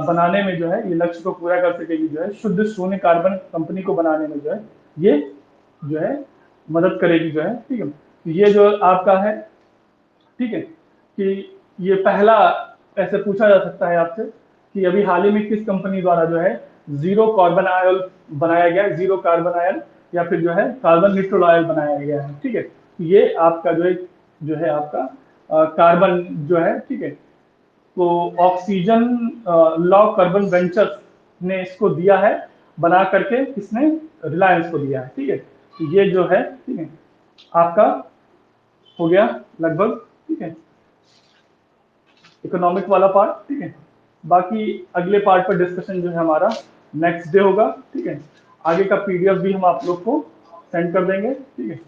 बनाने में जो है ये लक्ष्य को पूरा कर सकेगी, जो है शुद्ध शून्य कार्बन कंपनी को बनाने में जो है ये जो है मदद करेगी, जो है, ठीक है। तो ये जो आपका है, ठीक है, कि ये पहला ऐसे पूछा जा सकता है आपसे कि अभी हाल ही में किस कंपनी द्वारा जो है जीरो कार्बन ऑयल बनाया गया है, जीरो कार्बन ऑयल या फिर जो है कार्बन न्यूट्रल ऑयल बनाया गया है, ठीक है। ये आपका जो है आपका कार्बन जो है, ठीक है, तो ऑक्सीजन लॉ कार्बन वेंचर्स ने इसको दिया है बना करके, किसने, रिलायंस को दिया है, ठीक है। तो ये जो है, ठीक है, आपका हो गया लगभग, ठीक है, इकोनॉमिक वाला पार्ट, ठीक है। बाकी अगले पार्ट पर डिस्कशन जो है हमारा नेक्स्ट डे होगा, ठीक है। आगे का पीडीएफ भी हम आप लोग को सेंड कर देंगे, ठीक है।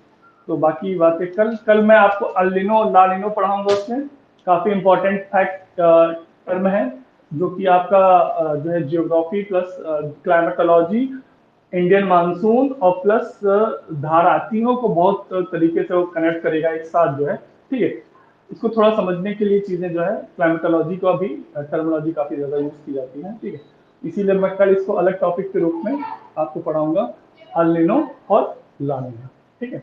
तो बाकी बातें कल कल मैं आपको अलिनो लालिनो पढ़ाऊंगा, उसमें काफी इंपॉर्टेंट फैक्ट टर्म है, जो कि आपका जो है geography plus climatology, Indian monsoon और प्लस धारा, तीनों को बहुत तरीके से वो कनेक्ट करेगा एक साथ, जो है, ठीक है। इसको थोड़ा समझने के लिए चीजें जो है क्लाइमेटोलॉजी का भी टर्मिनोलॉजी काफी ज्यादा यूज की जाती है, ठीक है। इसीलिए मैं कल इसको अलग टॉपिक के रूप में आपको पढ़ाऊंगा, अल निनो और ला निनो, ठीक है।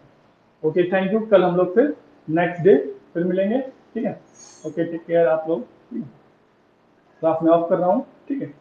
Okay, thank you. कल हम लोग फिर नेक्स्ट डे फिर मिलेंगे, ठीक है। ओके, टेक केयर आप लोग, ठीक है। क्लास में ऑफ कर रहा हूँ, ठीक है।